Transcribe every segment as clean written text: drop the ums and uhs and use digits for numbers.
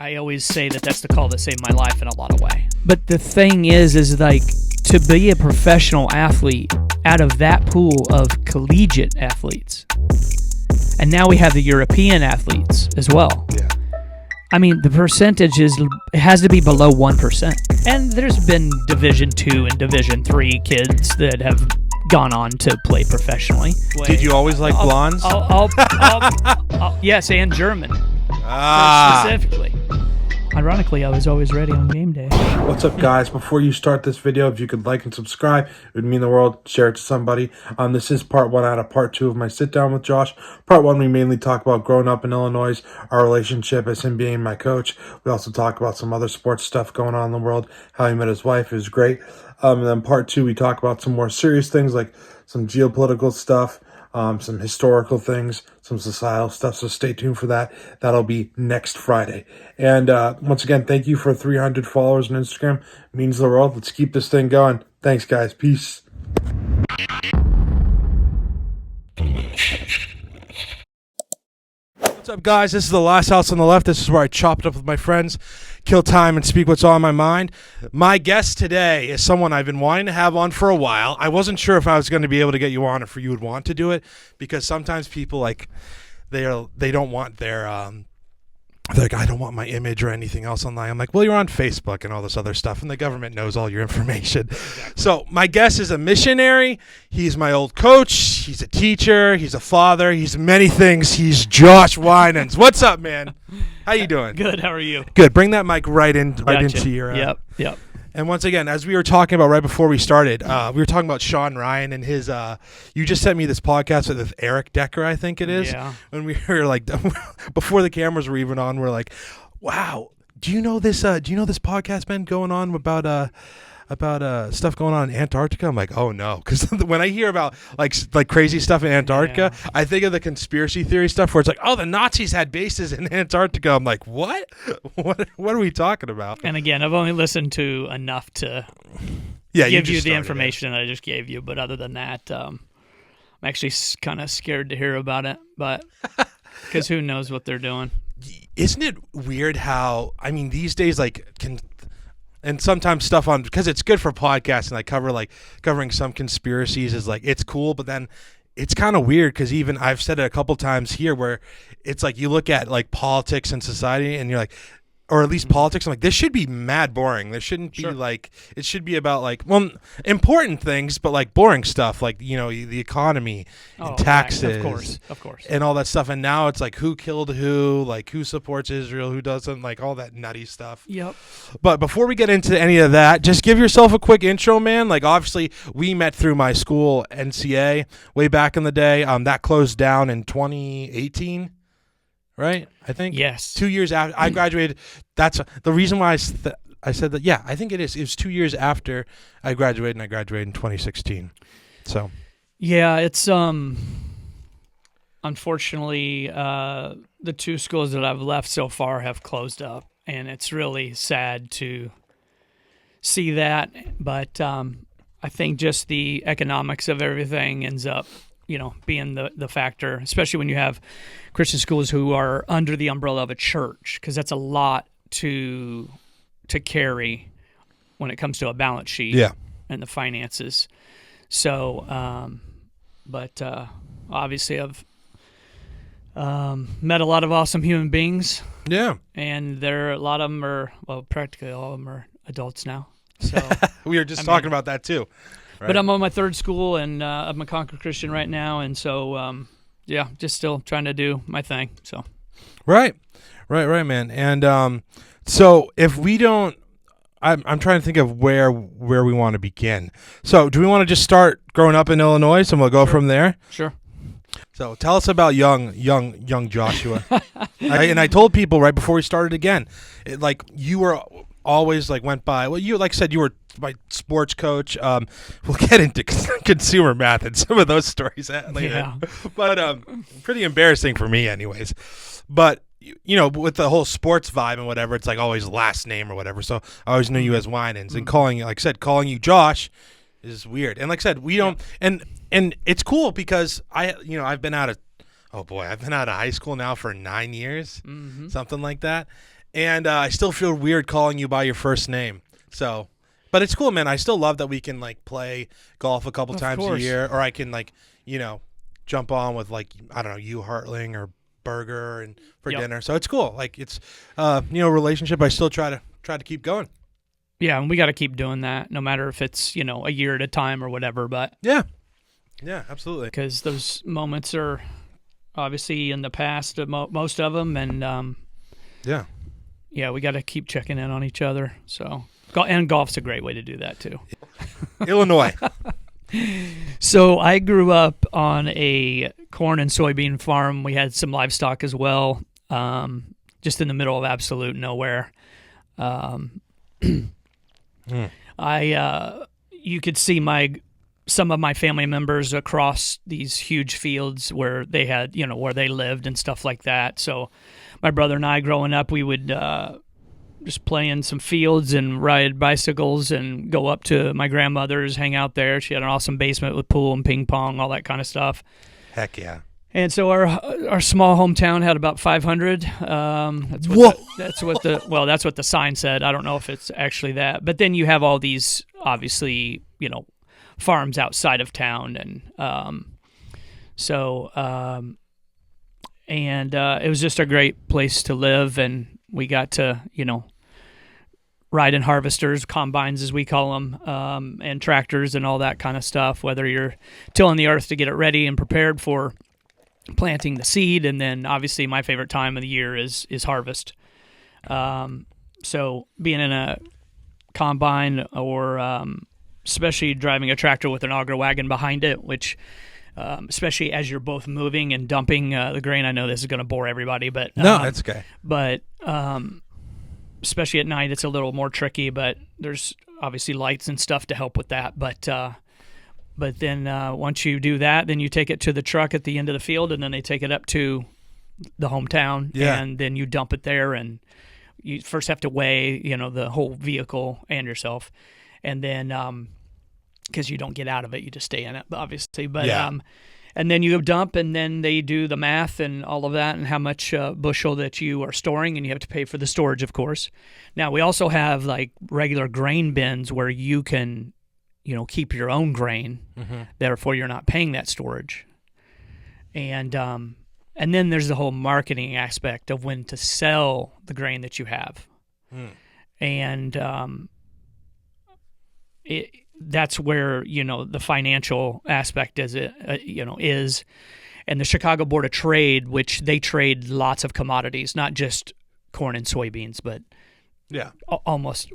I always say that that's the call that saved my life in a lot of way. But the thing is like to be a professional athlete out of that pool of collegiate athletes, and now we have the European athletes as well. Yeah. I mean, the percentage it has to be below 1%. And there's been Division II and Division III kids that have gone on to play professionally. Did you always like blondes? Yes, and German. Specifically. Ironically, I was always ready on game day. What's up, guys? Before you start this video, if you could like and subscribe, it would mean the world. Share it to somebody. This is part 1 out of part 2 of my sit down with Josh. Part 1, we mainly talk about growing up in Illinois, our relationship as him being my coach. We also talk about some other sports stuff going on in the world, how he met his wife. It was great. And then part 2, we talk about some more serious things like some geopolitical stuff, some historical things, some societal stuff, so stay tuned for that. That'll be next Friday. And once again, thank you for 300 followers on Instagram. It means the world. Let's keep this thing going. Thanks, guys. Peace. What's up, guys? This is The Last House on the Left. This is where I chop it up with my friends, kill time, and speak what's on my mind. My guest today is someone I've been wanting to have on for a while. I wasn't sure if I was going to be able to get you on, or if you would want to do it, because sometimes people, like, they don't want their they're like, I don't want my image or anything else online. I'm like, well, you're on Facebook and all this other stuff, and the government knows all your information. Exactly. So my guest is a missionary. He's my old coach. He's a teacher. He's a father. He's many things. He's Josh Winans. What's up, man? How you doing? Good. How are you? Good. Bring that mic right Gotcha. into your. Yep. And once again, as we were talking about right before we started, we were talking about Sean Ryan and his. You just sent me this podcast with Eric Decker, I think it is. Yeah. When we were like, before the cameras were even on, we're like, "Wow, do you know this? Do you know this podcast been going on about stuff going on in Antarctica?" I'm like, "Oh no," because when I hear about like crazy stuff in Antarctica, I think of the conspiracy theory stuff where it's like, "Oh, the Nazis had bases in Antarctica." I'm like, "What? What are we talking about?" And again, I've only listened to enough to give you the information that I just gave you. But other than that, I'm actually kind of scared to hear about it. But because who knows what they're doing? Isn't it weird how, I mean, these days, and sometimes stuff on, because it's good for podcasts, and covering some conspiracies is like, it's cool, but then it's kind of weird because even I've said it a couple times here where it's like you look at like politics and society and you're like, or at least politics, I'm like, this should be mad boring. There shouldn't be it should be about important things, but like boring stuff, like, the economy and taxes. Of course. And all that stuff. And now it's like who killed who, like who supports Israel, who doesn't, like all that nutty stuff. Yep. But before we get into any of that, just give yourself a quick intro, man. Like obviously we met through my school, NCA, way back in the day. That closed down in 2018. Right? I think. Yes. 2 years after I graduated. That's the reason why I said that. Yeah, I think it is. It was 2 years after I graduated, and I graduated in 2016. So. Yeah, it's unfortunately the two schools that I've left so far have closed up, and it's really sad to see that. But I think just the economics of everything ends up, being the factor, especially when you have Christian schools who are under the umbrella of a church, because that's a lot to carry when it comes to a balance sheet and the finances. So, but obviously I've met a lot of awesome human beings. Yeah. And a lot of them are, practically all of them are adults now. So we were just talking about that too. Right. But I'm on my third school, and I'm a Concord Christian right now, and so just still trying to do my thing. So, right, man. And so if we don't, I'm trying to think of where we want to begin. So do we want to just start growing up in Illinois, and we'll go from there? Sure. So tell us about young Joshua. I told people right before we started again, you were always went by. Well, you said you were my sports coach. We'll get into consumer math and some of those stories later. Yeah. But pretty embarrassing for me, anyways. But with the whole sports vibe and whatever, it's always last name or whatever. So I always knew you as Winans, and calling you Josh is weird. And like I said, we don't. And it's cool because I've been out of high school now for 9 years, something like that. and I still feel weird calling you by your first name. So, but it's cool, man. I still love that we can like play golf a couple times a year, or I can like jump on with like I don't know you Hartling or Burger and for dinner. So it's cool. Like it's relationship. I still try to keep going. Yeah, and we got to keep doing that, no matter if it's a year at a time or whatever. But yeah, absolutely. Because those moments are obviously in the past, most of them, and we got to keep checking in on each other. So, and golf's a great way to do that too. Illinois. So I grew up on a corn and soybean farm. We had some livestock as well, just in the middle of absolute nowhere. You could see some of my family members across these huge fields where they had, where they lived and stuff like that. So my brother and I growing up, we would just play in some fields and ride bicycles and go up to my grandmother's, hang out there. She had an awesome basement with pool and ping pong, all that kind of stuff. Heck yeah. And so our small hometown had about 500. That's what the sign said. I don't know if it's actually that. But then you have all these, obviously, farms outside of town, and it was just a great place to live, and we got to, ride in harvesters, combines as we call them, and tractors and all that kind of stuff, whether you're tilling the earth to get it ready and prepared for planting the seed, and then obviously my favorite time of the year is harvest. So being in a combine or especially driving a tractor with an auger wagon behind it, which especially as you're both moving and dumping the grain, I know this is going to bore everybody, but no, that's okay. But especially at night, it's a little more tricky. But there's obviously lights and stuff to help with that. But then once you do that, then you take it to the truck at the end of the field, and then they take it up to the hometown, and then you dump it there, and you first have to weigh, the whole vehicle and yourself, and then because you don't get out of it, you just stay in it, obviously. But and then you dump, and then they do the math and all of that, and how much bushel that you are storing, and you have to pay for the storage, of course. Now we also have like regular grain bins where you can, keep your own grain. Mm-hmm. Therefore, you're not paying that storage. And then there's the whole marketing aspect of when to sell the grain that you have. And that's where, the financial aspect is, and the Chicago Board of Trade, which they trade lots of commodities, not just corn and soybeans, but almost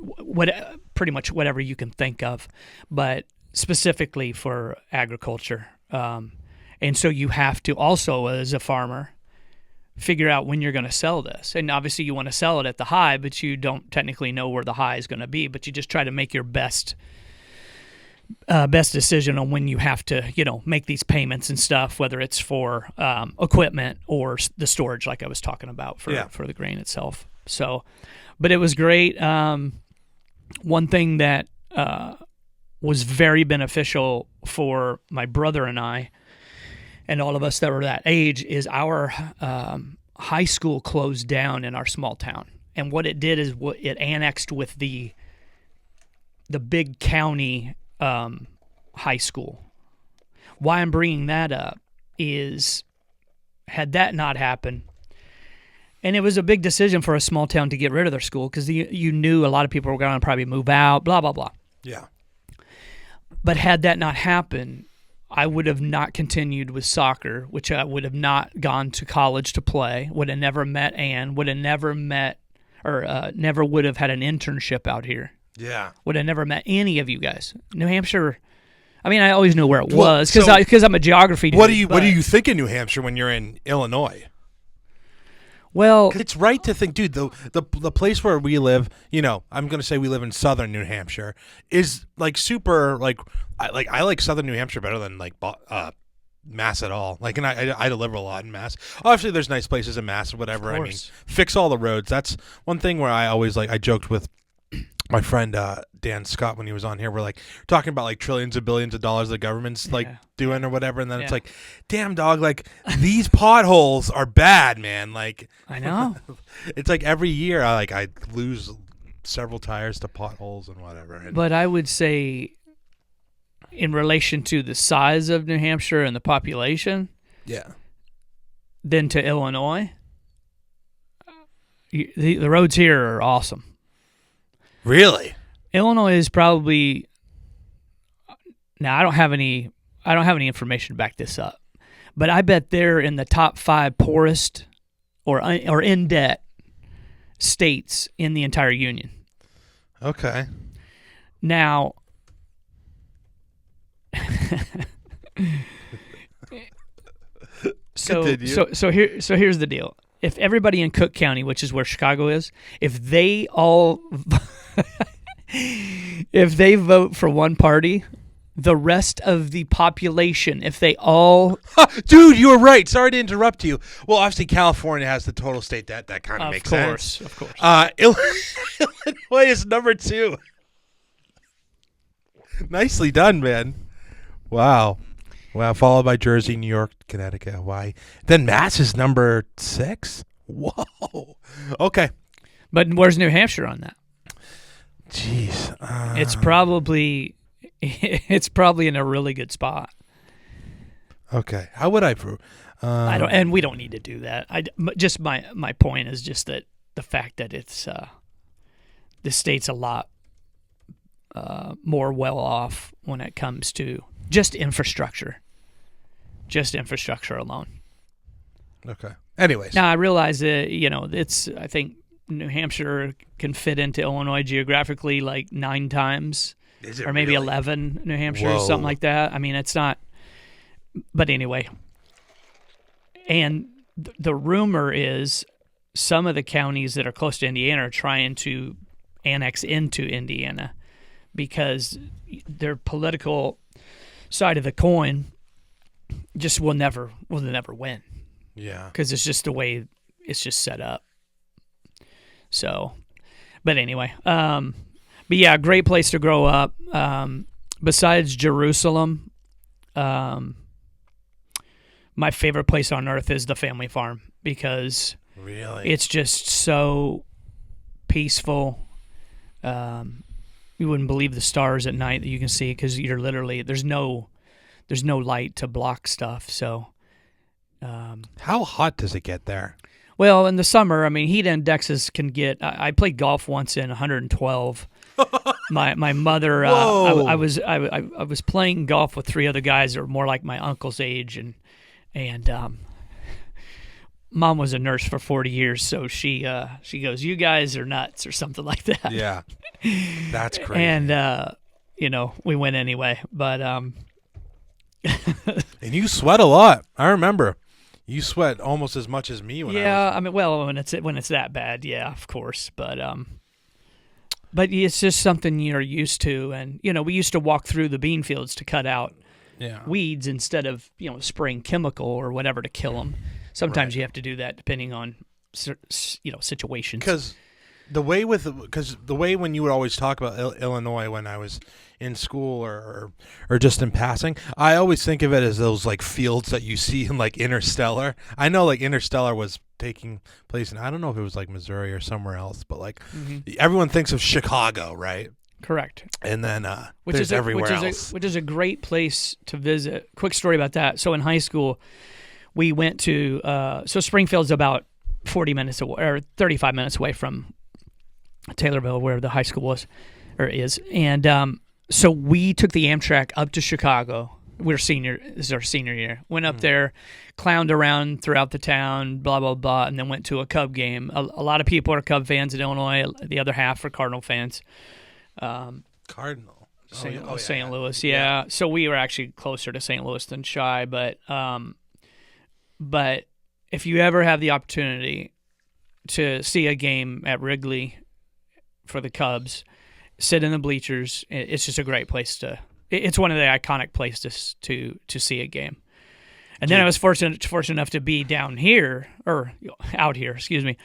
pretty much whatever you can think of, but specifically for agriculture. And so you have to also, as a farmer, figure out when you're going to sell this. And obviously you want to sell it at the high, but you don't technically know where the high is going to be, but you just try to make your best decision on when you have to, make these payments and stuff, whether it's for equipment or the storage, like I was talking about for the grain itself. So, but it was great. One thing that was very beneficial for my brother and I, and all of us that were that age, is our high school closed down in our small town. And what it did is it annexed with the big county high school. Why I'm bringing that up is, had that not happened, and it was a big decision for a small town to get rid of their school, because you knew a lot of people were going to probably move out, blah, blah, blah. Yeah. But had that not happened, I would have not continued with soccer, which I would have not gone to college to play, would have never met Ann, would have never met, or never would have had an internship out here. Yeah. Would have never met any of you guys. New Hampshire, I mean, I always knew where it was because I'm a geography dude. What do you think of New Hampshire when you're in Illinois? Well, it's right to think, dude, the place where we live, I'm going to say we live in southern New Hampshire, is like super, like I like southern New Hampshire better than like Mass at all. Like, and I deliver a lot in Mass. Obviously, there's nice places in Mass or whatever. I mean, fix all the roads. That's one thing where I always I joked with my friend Dan Scott, when he was on here, we're like talking about like trillions of billions of dollars the government's like doing or whatever, and then it's like, damn dog, like these potholes are bad, man. Like I know. it's like every year I lose several tires to potholes and whatever. And but I would say, in relation to the size of New Hampshire and the population, then to Illinois, the roads here are awesome. Really? Illinois is probably, now I don't have any information to back this up, but I bet they're in the top 5 poorest or in debt states in the entire union. Okay. Now, so here's the deal. If everybody in Cook County, which is where Chicago is, if they all if they vote for one party, the rest of the population, if they all... Dude, you were right. Sorry to interrupt you. Well, obviously, California has the total state debt. That kind of makes sense. Of course. Illinois is number 2. Nicely done, man. Wow. Followed by Jersey, New York, Connecticut, Hawaii. Then Mass is number 6? Whoa. Okay. But where's New Hampshire on that? Jeez. It's probably in a really good spot. Okay. How would I prove? I don't, and we don't need to do that. Just my point is just that the fact that it's the state's a lot more well off when it comes to just infrastructure alone. Okay. Anyways, now I realize that I think New Hampshire can fit into Illinois geographically like 9 times. Is it or maybe really? 11 New Hampshire, something like that. I mean, it's not. But anyway, and the rumor is some of the counties that are close to Indiana are trying to annex into Indiana because their political side of the coin just will never win. Yeah. Because it's just the way it's just set up. So, but anyway, but yeah, great place to grow up. Besides Jerusalem, my favorite place on earth is the family farm because it's just so peaceful. You wouldn't believe the stars at night that you can see because you're literally there's no light to block stuff. So, how hot does it get there? Well, in the summer, I mean, heat indexes can get. I played golf once in 112. My mother, I was playing golf with 3 other guys that were more like my uncle's age, and Mom was a nurse for 40 years, so she goes, "You guys are nuts," or something like that. Yeah, that's crazy. And we went anyway, but and you sweat a lot. I remember. You sweat almost as much as me when I mean, well, when it's that bad, yeah, of course, but it's just something you're used to, and we used to walk through the bean fields to cut out weeds instead of spraying chemical or whatever to kill them. Sometimes you have to do that depending on situations. Because the way when you would always talk about Illinois when I was in school or just in passing, I always think of it as those like fields that you see in like Interstellar. I know like Interstellar was taking place in, I don't know if it was like Missouri or somewhere else, but like everyone thinks of Chicago, right? Correct. And then there's everywhere else. Which is a great place to visit. Quick story about that. So in high school, we went to so Springfield's about 40 minutes away or 35 minutes away from Taylorville, where the high school was or is, and so we took the Amtrak up to Chicago. This is our senior year. Went up there, clowned around throughout the town, blah, blah, blah, and then went to a Cub game. A lot of people are Cub fans in Illinois. The other half are Cardinal fans. Cardinal? St. Louis, yeah. So we were actually closer to St. Louis than Chi, but if you ever have the opportunity to see a game at Wrigley for the Cubs, sit in the bleachers. It's just a great place to. It's one of the iconic places to see a game. And then I was fortunate enough to be down here out here, excuse me,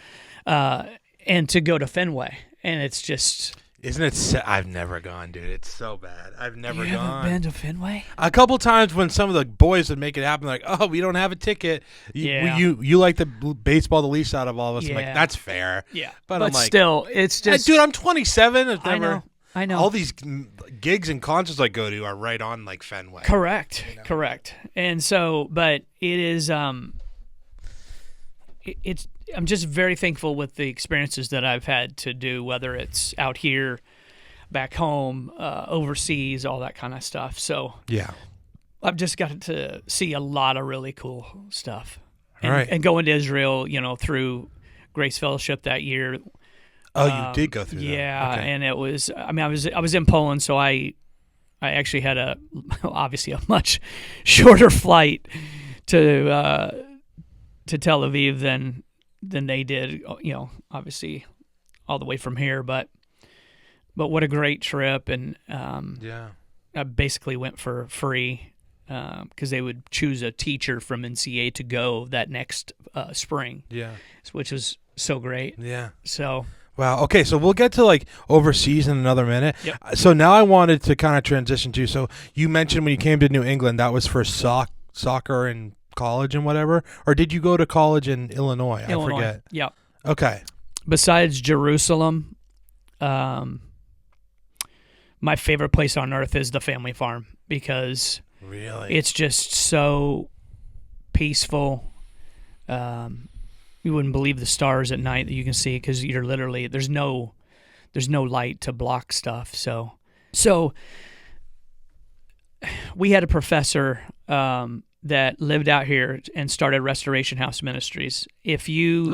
and to go to Fenway. And it's just Isn't it? I've never gone, dude. It's so bad. I've never You gone. haven't been to Fenway? A couple times when some of the boys would make it happen, like, "Oh, we don't have a ticket. Yeah. You like the baseball the least out of all of us." I'm like, Yeah. that's fair. Yeah, but I'm like, still, it's just. dude, I'm 27. I've never, I know. All these gigs and concerts I go to are right on like Fenway. Correct. Correct. And so, but it is. It's. I'm just very thankful with the experiences that I've had to do, whether it's out here, back home, overseas, all that kind of stuff. So Yeah. I've just got to see a lot of really cool stuff. All right. And going to Israel, through Grace Fellowship that year. Oh, you did go through that. Yeah, Okay. and it was. I mean, I was in Poland, so I actually had obviously a much shorter flight to Tel Aviv than they did. Obviously, all the way from here, but what a great trip, and I basically went for free because they would choose a teacher from NCA to go that next spring. Yeah. Which was so great. Yeah. So. Wow. Okay, so we'll get to like overseas in another minute. Yep. So now I wanted to kind of transition to. So you mentioned when you came to New England, that was for soccer and college and whatever, or did you go to college in Illinois? I forget. Yeah. Okay. Besides Jerusalem, my favorite place on earth is the family farm because really it's just so peaceful. You wouldn't believe the stars at night that you can see because you're literally there's no light to block stuff. So we had a professor that lived out here and started Restoration House Ministries. If you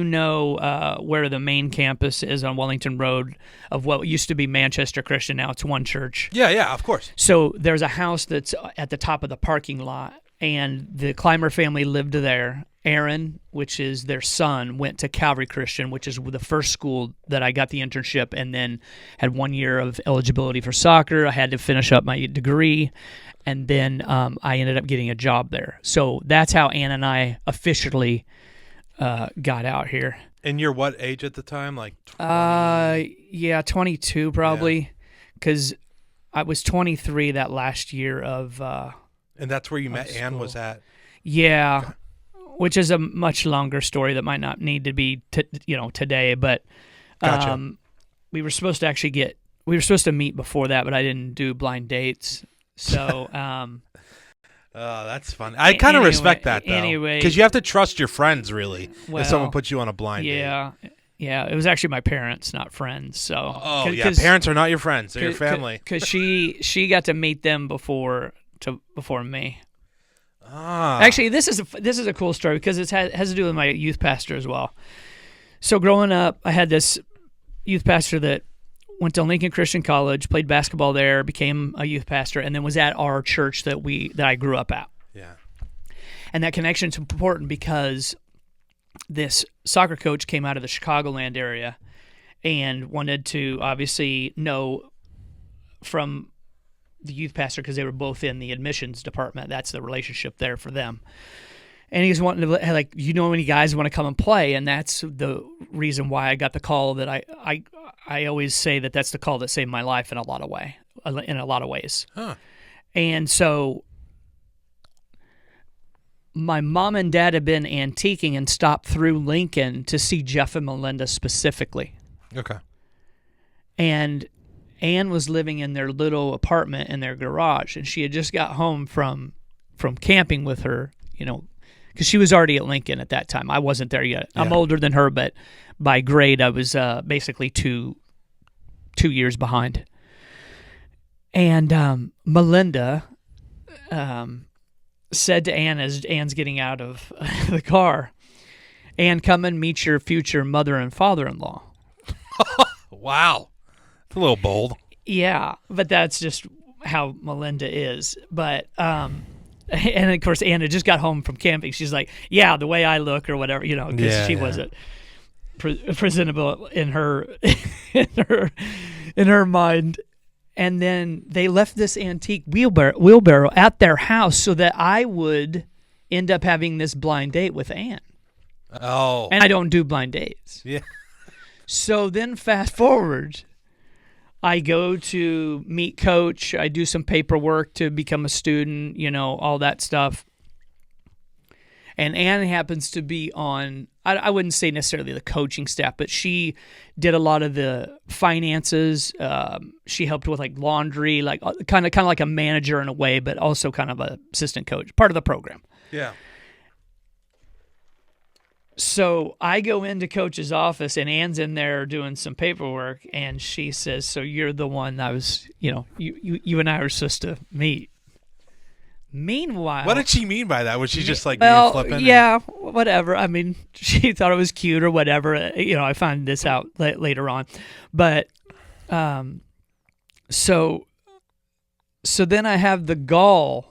know where the main campus is on Wellington Road of what used to be Manchester Christian, now it's one church. Yeah, of course. So there's a house that's at the top of the parking lot, and the Clymer family lived there. Aaron, which is their son, went to Calvary Christian, which is the first school that I got the internship, and then had 1 year of eligibility for soccer. I had to finish up my degree, and then I ended up getting a job there. So that's how Ann and I officially got out here. And you're what age at the time? Like 20? 22 probably, because I was 23 that last year of. And that's where you met school. Ann was at. Yeah. Which is a much longer story that might not need to be, today. But Gotcha. we were supposed to meet before that, but I didn't do blind dates. So, oh, that's fun. I kind of respect that though. Anyway, because you have to trust your friends really. Well, if someone puts you on a blind date. Yeah. It was actually my parents, not friends. So, Parents are not your friends; they're your family. Because she got to meet them before me. Ah. Actually, this is a cool story because it has to do with my youth pastor as well. So growing up, I had this youth pastor that went to Lincoln Christian College, played basketball there, became a youth pastor, and then was at our church that I grew up at. Yeah. And that connection's important because this soccer coach came out of the Chicagoland area and wanted to obviously know from the youth pastor, because they were both in the admissions department. That's the relationship there for them. And he's wanting to, like, any guys want to come and play, and that's the reason why I got the call that I always say that's the call that saved my life in a lot of ways. Huh. And so my mom and dad had been antiquing and stopped through Lincoln to see Jeff and Melinda specifically. Okay. And Ann was living in their little apartment in their garage, and she had just got home from camping with her, because she was already at Lincoln at that time. I wasn't there yet. Yeah. I'm older than her, but by grade I was basically two years behind. And Melinda said to Ann as Ann's getting out of the car, "Ann, come and meet your future mother and father-in-law." Wow. It's a little bold. Yeah, but that's just how Melinda is. But and of course, Anna just got home from camping. She's like, "Yeah, the way I look, or whatever, because she wasn't presentable in her in her mind." And then they left this antique wheelbarrow at their house so that I would end up having this blind date with Ann. Oh, and I don't do blind dates. Yeah. So then, fast forward. I go to meet coach. I do some paperwork to become a student, all that stuff. And Ann happens to be on, I wouldn't say necessarily the coaching staff, but she did a lot of the finances. She helped with like laundry, like kind of like a manager in a way, but also kind of an assistant coach, part of the program. Yeah. So I go into coach's office and Ann's in there doing some paperwork, and she says, "So you're the one I was, you and I were supposed to meet." Meanwhile, what did she mean by that? Was she just like well, being flippant? yeah, whatever. I mean, she thought it was cute or whatever. I found this out later on, but so then I have the gall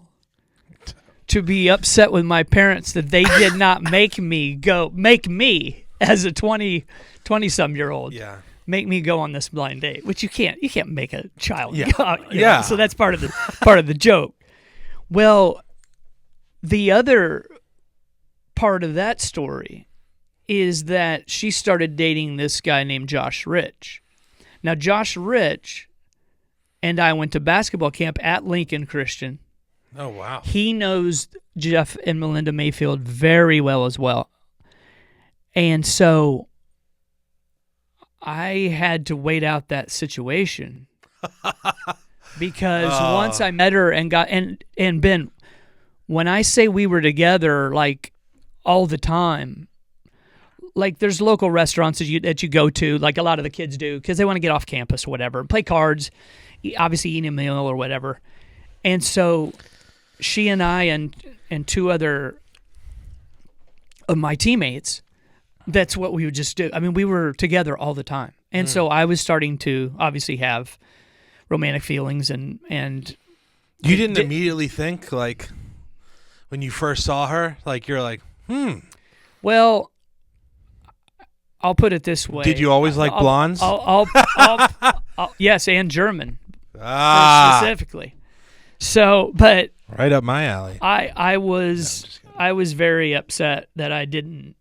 to be upset with my parents that they did not make me as a 20-some-year-old. Yeah. Make me go on this blind date, which you can't make a child. Yeah. Go, Yeah. So that's part of the joke. Well, the other part of that story is that she started dating this guy named Josh Rich. Now, Josh Rich and I went to basketball camp at Lincoln Christian. Oh, wow. He knows Jeff and Melinda Mayfield very well as well. And so I had to wait out that situation because once I met her and and Ben, when I say we were together like all the time, like there's local restaurants that you go to, like a lot of the kids do, because they want to get off campus or whatever, play cards, obviously eat a meal or whatever. And so she and I and two other of my teammates, that's what we would just do. I mean, we were together all the time. And so I was starting to obviously have romantic feelings and you didn't immediately think, like, when you first saw her, like, you're like, Well, I'll put it this way. Did you always like blondes? Yes, and German specifically. So, but right up my alley. I was very upset that I didn't,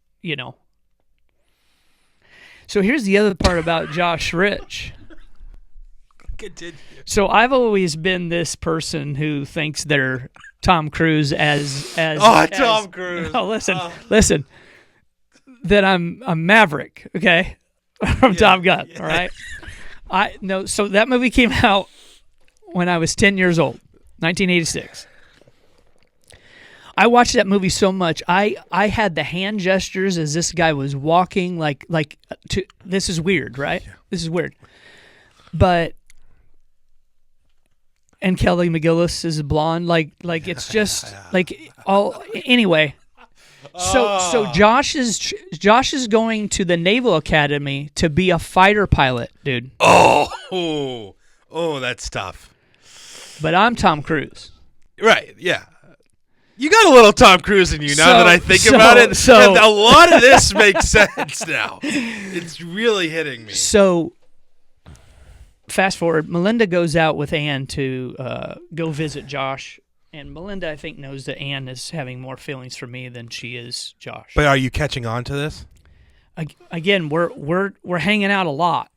So here's the other part about Josh Rich. Continue. So I've always been this person who thinks they're Tom Cruise as Tom Cruise. Listen. That I'm Maverick, okay? From Top Gun, all right? So that movie came out when I was 10 years old, 1986. I watched that movie so much. I had the hand gestures as this guy was walking, this is weird, right? Yeah. This is weird. And Kelly McGillis is blonde, like it's just anyway. So Josh is going to the Naval Academy to be a fighter pilot, dude. Oh, that's tough. But I'm Tom Cruise. Right, yeah. You got a little Tom Cruise in you now that I think about it. So a lot of this makes sense now. It's really hitting me. So fast forward, Melinda goes out with Ann to go visit Josh. And Melinda, I think, knows that Ann is having more feelings for me than she is Josh. But are you catching on to this? Again, we're hanging out a lot.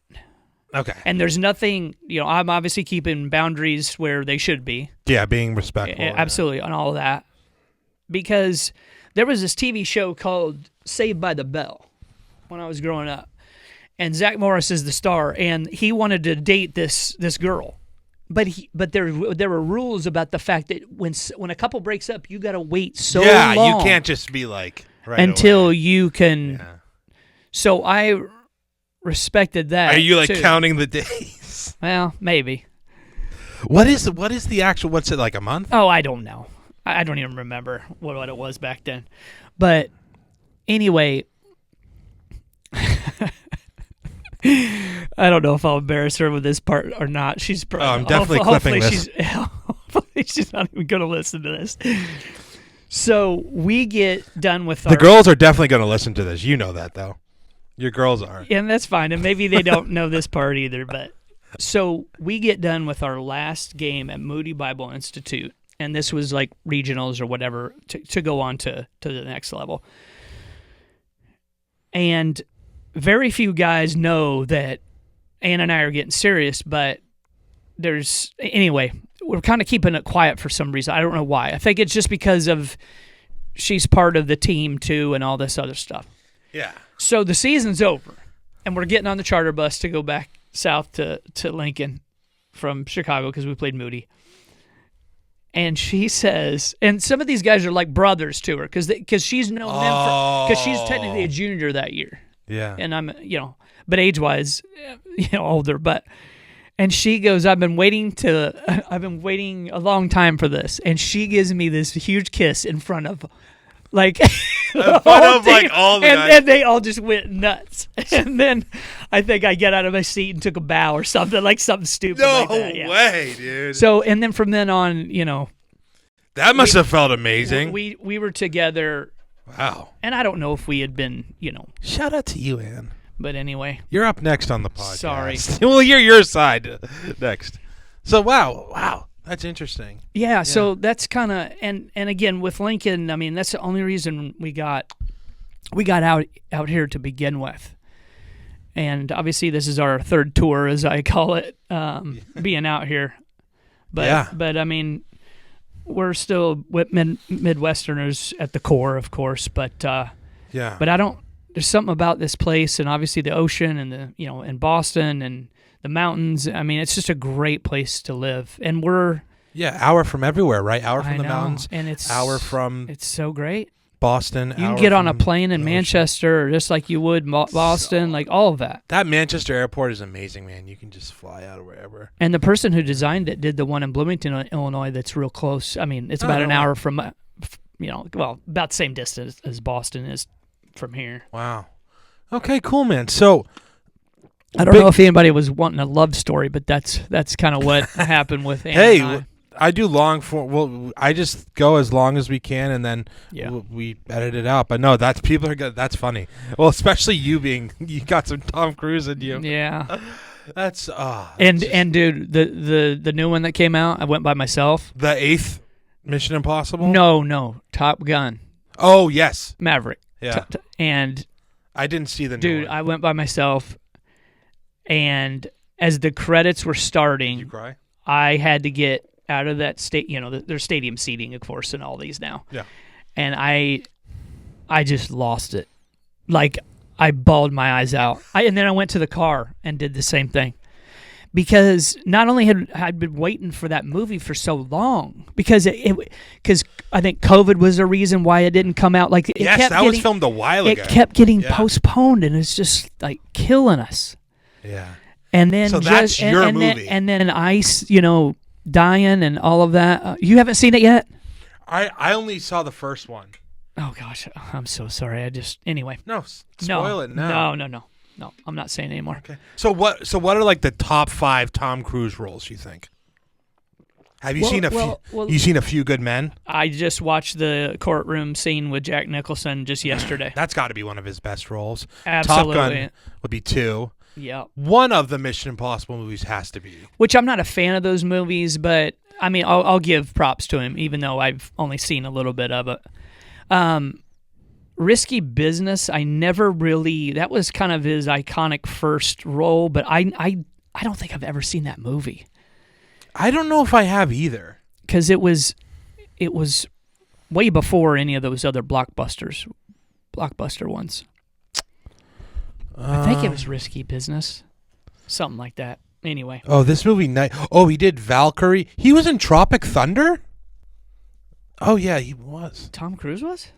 Okay. And there's nothing, I'm obviously keeping boundaries where they should be. Yeah, being respectful. Absolutely, on all of that. Because there was this TV show called Saved by the Bell when I was growing up. And Zach Morris is the star, and he wanted to date this girl. But there were rules about the fact that when a couple breaks up, you got to wait so long. Yeah, you can't just be like until away. You can. Yeah. So I respected that. Are you too. Counting the days? Well, maybe. What is the actual? What's it, like a month? Oh, I don't know. I don't even remember what it was back then. But anyway. I don't know if I'll embarrass her with this part or not. She's probably. I'm definitely clipping this. Hopefully she's not even going to listen to this. So we get done with the girls are definitely going to listen to this. You know that, though. Your girls are. And that's fine. And maybe they don't know this part either. But so we get done with our last game at Moody Bible Institute. And this was like regionals or whatever to go on to the next level. And very few guys know that Ann and I are getting serious, but anyway, we're kind of keeping it quiet for some reason. I don't know why. I think it's just because of she's part of the team too and all this other stuff. Yeah. So the season's over, and we're getting on the charter bus to go back south to Lincoln from Chicago because we played Moody. And she says, and some of these guys are like brothers to her because she's known them because she's technically a junior that year. Yeah. And I'm, but age-wise, older. And she goes, I've been waiting a long time for this. And she gives me this huge kiss in front of, all the guys. And they all just went nuts. And then I think I get out of my seat and took a bow or something, like something stupid like that. No way, dude. So, and then from then on, that must have felt amazing. We were together. Wow. And I don't know if we had been, Shout out to you, Ann. But anyway. You're up next on the podcast. Sorry. We'll hear your side next. So, wow. That's interesting. Yeah, so that's kind of and again with Lincoln, I mean that's the only reason we got out here to begin with, and obviously this is our third tour as I call it, being out here, but I mean we're still Midwesterners at the core, of course, but but I don't. There's something about this place, and obviously the ocean and the in Boston and the mountains. I mean, it's just a great place to live, and we're hour from everywhere, right? Hour from the mountains, and it's so great. Boston. You can get on a plane in Manchester, just like you would Boston, like all of that. That Manchester airport is amazing, man. You can just fly out of wherever. And the person who designed it did the one in Bloomington, Illinois. That's real close. I mean, it's about an hour from, about the same distance as Boston is from here. Wow. Okay, cool, man. So. I don't know if anybody was wanting a love story, but that's kind of what happened with Ann and I do I just go as long as we can, and then we edit it out. But no, people are good. That's funny. Well, especially you got some Tom Cruise in you. Yeah. That's and dude, the new one that came out, I went by myself. The 8th Mission Impossible? No, Top Gun. Oh, yes. Maverick. Yeah. And I didn't see the new one. Dude, I went by myself. And as the credits were starting, did you cry? I had to get out of that state. There's stadium seating, of course, and all these now. Yeah. And I just lost it. Like I bawled my eyes out. And then I went to the car and did the same thing, because not only had I been waiting for that movie for so long, because because I think COVID was the reason why it didn't come out. Like was filmed a while ago. It kept getting postponed, and it's just like killing us. Yeah. And then that's your movie. And then Ice, dying and all of that. You haven't seen it yet? I only saw the first one. Oh gosh, I'm so sorry. Anyway. No, spoil it now. No. I'm not saying anymore. Okay. So what are like the top 5 Tom Cruise roles you think? Have you seen a few? You seen A Few Good Men? I just watched the courtroom scene with Jack Nicholson just yesterday. That's got to be one of his best roles. Absolutely. Top Gun would be 2. Yeah. One of the Mission Impossible movies has to be. Which I'm not a fan of those movies, but I mean, I'll give props to him, even though I've only seen a little bit of it. Risky Business, I never really. That was kind of his iconic first role, but I don't think I've ever seen that movie. I don't know if I have either, because it was way before any of those other blockbuster ones. I think it was Risky Business. Something like that. Anyway. Oh, this movie. Oh, he did Valkyrie. He was in Tropic Thunder? Oh, yeah, he was. Tom Cruise was?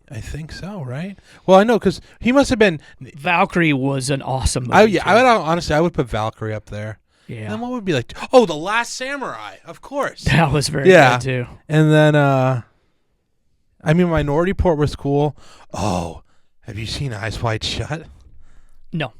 I think so, right? Well, I know, because he must have been. Valkyrie was an awesome movie. I would put Valkyrie up there. Yeah. And then what would be like? Oh, The Last Samurai, of course. That was very good, too. And then, Minority Report was cool. Oh, have you seen Eyes Wide Shut? No.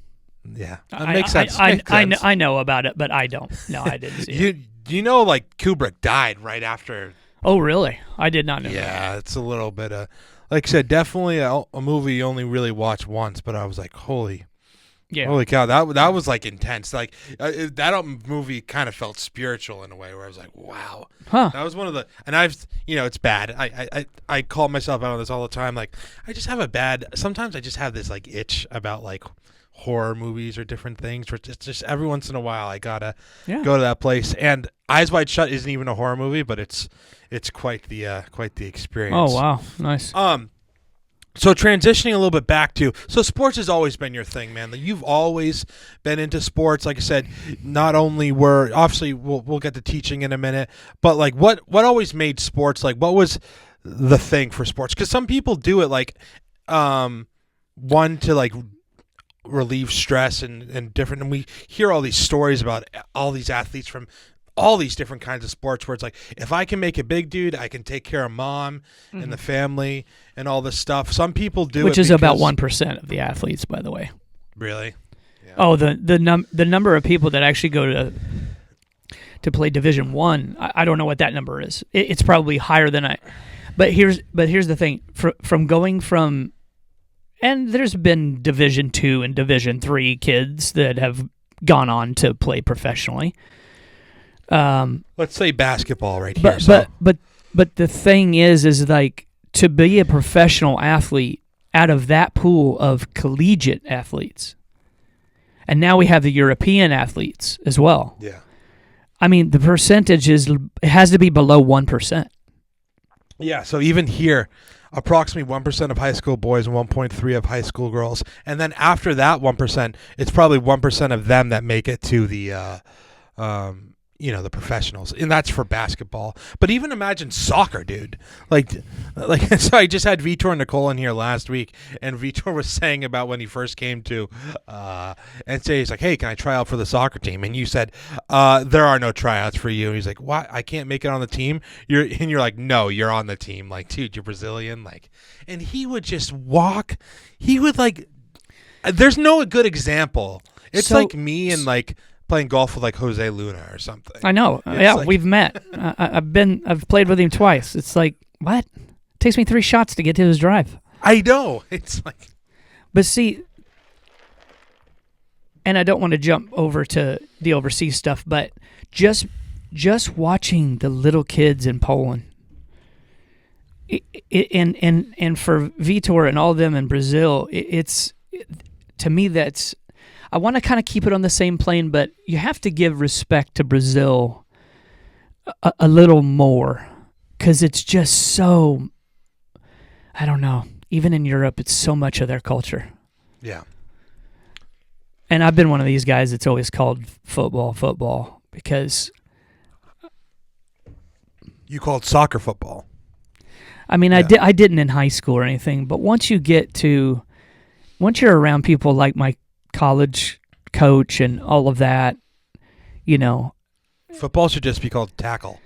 Yeah, that makes sense. I know about it, but I don't. No, I didn't see it. Kubrick died right after. Oh, really? I did not know. Yeah, it's a little bit of, like I said, definitely a movie you only really watch once. But I was like, holy, Yeah. Holy cow, that was like intense. Like that movie kind of felt spiritual in a way, where I was like, wow. Huh. That was one of the, and it's bad. I call myself out on this all the time. Like sometimes I just have this like itch about like horror movies or different things, where just every once in a while I gotta go to that place. And Eyes Wide Shut isn't even a horror movie, but it's quite the experience. Oh wow, nice. So transitioning a little bit back to, so sports has always been your thing, man. You've always been into sports. Like I said, not only obviously we'll get to teaching in a minute, but like what always made sports, like what was the thing for sports? Because some people do it like one to like relieve stress and different, and we hear all these stories about all these athletes from all these different kinds of sports, where it's like, if I can make a big dude, I can take care of mom and the family and all this stuff. Some people do, which is about 1% of the athletes, by the way. Really? Yeah. Oh, the number of people that actually go to play Division I don't know what that number is. It's probably higher than But here's the thing: from going from, and there's been Division II and Division III kids that have gone on to play professionally. Let's say basketball right here. But the thing is like, to be a professional athlete out of that pool of collegiate athletes, and now we have the European athletes as well. Yeah. I mean, the percentage has to be below 1%. Yeah. So even here, approximately 1% of high school boys and 1.3 of high school girls, and then after that 1%, it's probably 1% of them that make it to the the professionals, and that's for basketball. But even imagine soccer, dude. Like so I just had Vitor and Nicole in here last week, and Vitor was saying about when he first came to and say, he's like, hey, can I try out for the soccer team? And you said, there are no tryouts for you. And he's like, what? I can't make it on the team? You're like, no, you're on the team. Like, dude, you're Brazilian. Like, and he would just walk. He would like, there's no good example. It's like me and like playing golf with like Jose Luna or something. I know. Like, we've met. I've played with him twice. It's like, what? It takes me 3 shots to get to his drive. I know. It's like, but see, and I don't want to jump over to the overseas stuff, but just watching the little kids in Poland, and for Vitor and all of them in Brazil, to me that's. I want to kind of keep it on the same plane, but you have to give respect to Brazil a little more, because it's just so, I don't know, even in Europe, it's so much of their culture. Yeah. And I've been one of these guys that's always called football, because... You called soccer football. I mean, yeah. I didn't in high school or anything, but once you're around people like my college coach and all of that, football should just be called tackle.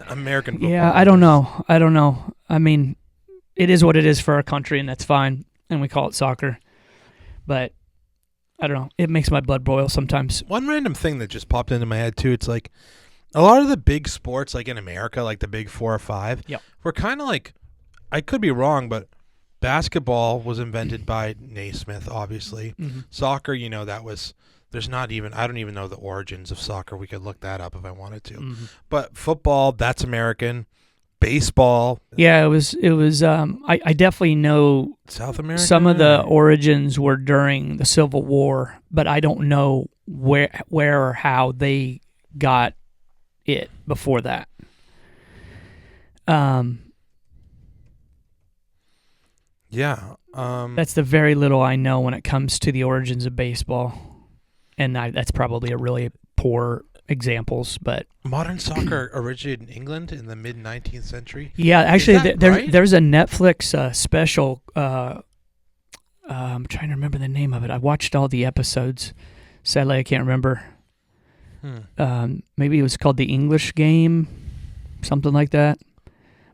American football. Yeah, I don't know. I mean, it is what it is for our country, and that's fine, and we call it soccer. But I don't know. It makes my blood boil sometimes. One random thing that just popped into my head too, it's like a lot of the big sports, like in America, like the big 4 or 5, were kind of like, I could be wrong, but basketball was invented by Naismith, obviously. Mm-hmm. Soccer, I don't even know the origins of soccer. We could look that up if I wanted to. Mm-hmm. But football, that's American. Baseball. Yeah, it was. I definitely know South America. Some of the origins were during the Civil War, but I don't know where or how they got it before that. Yeah. That's the very little I know when it comes to the origins of baseball. And that's probably a really poor examples, but... Modern soccer originated in England in the mid-19th century? Yeah, actually, right? there's a Netflix special. I'm trying to remember the name of it. I watched all the episodes. Sadly, I can't remember. Maybe it was called The English Game, something like that.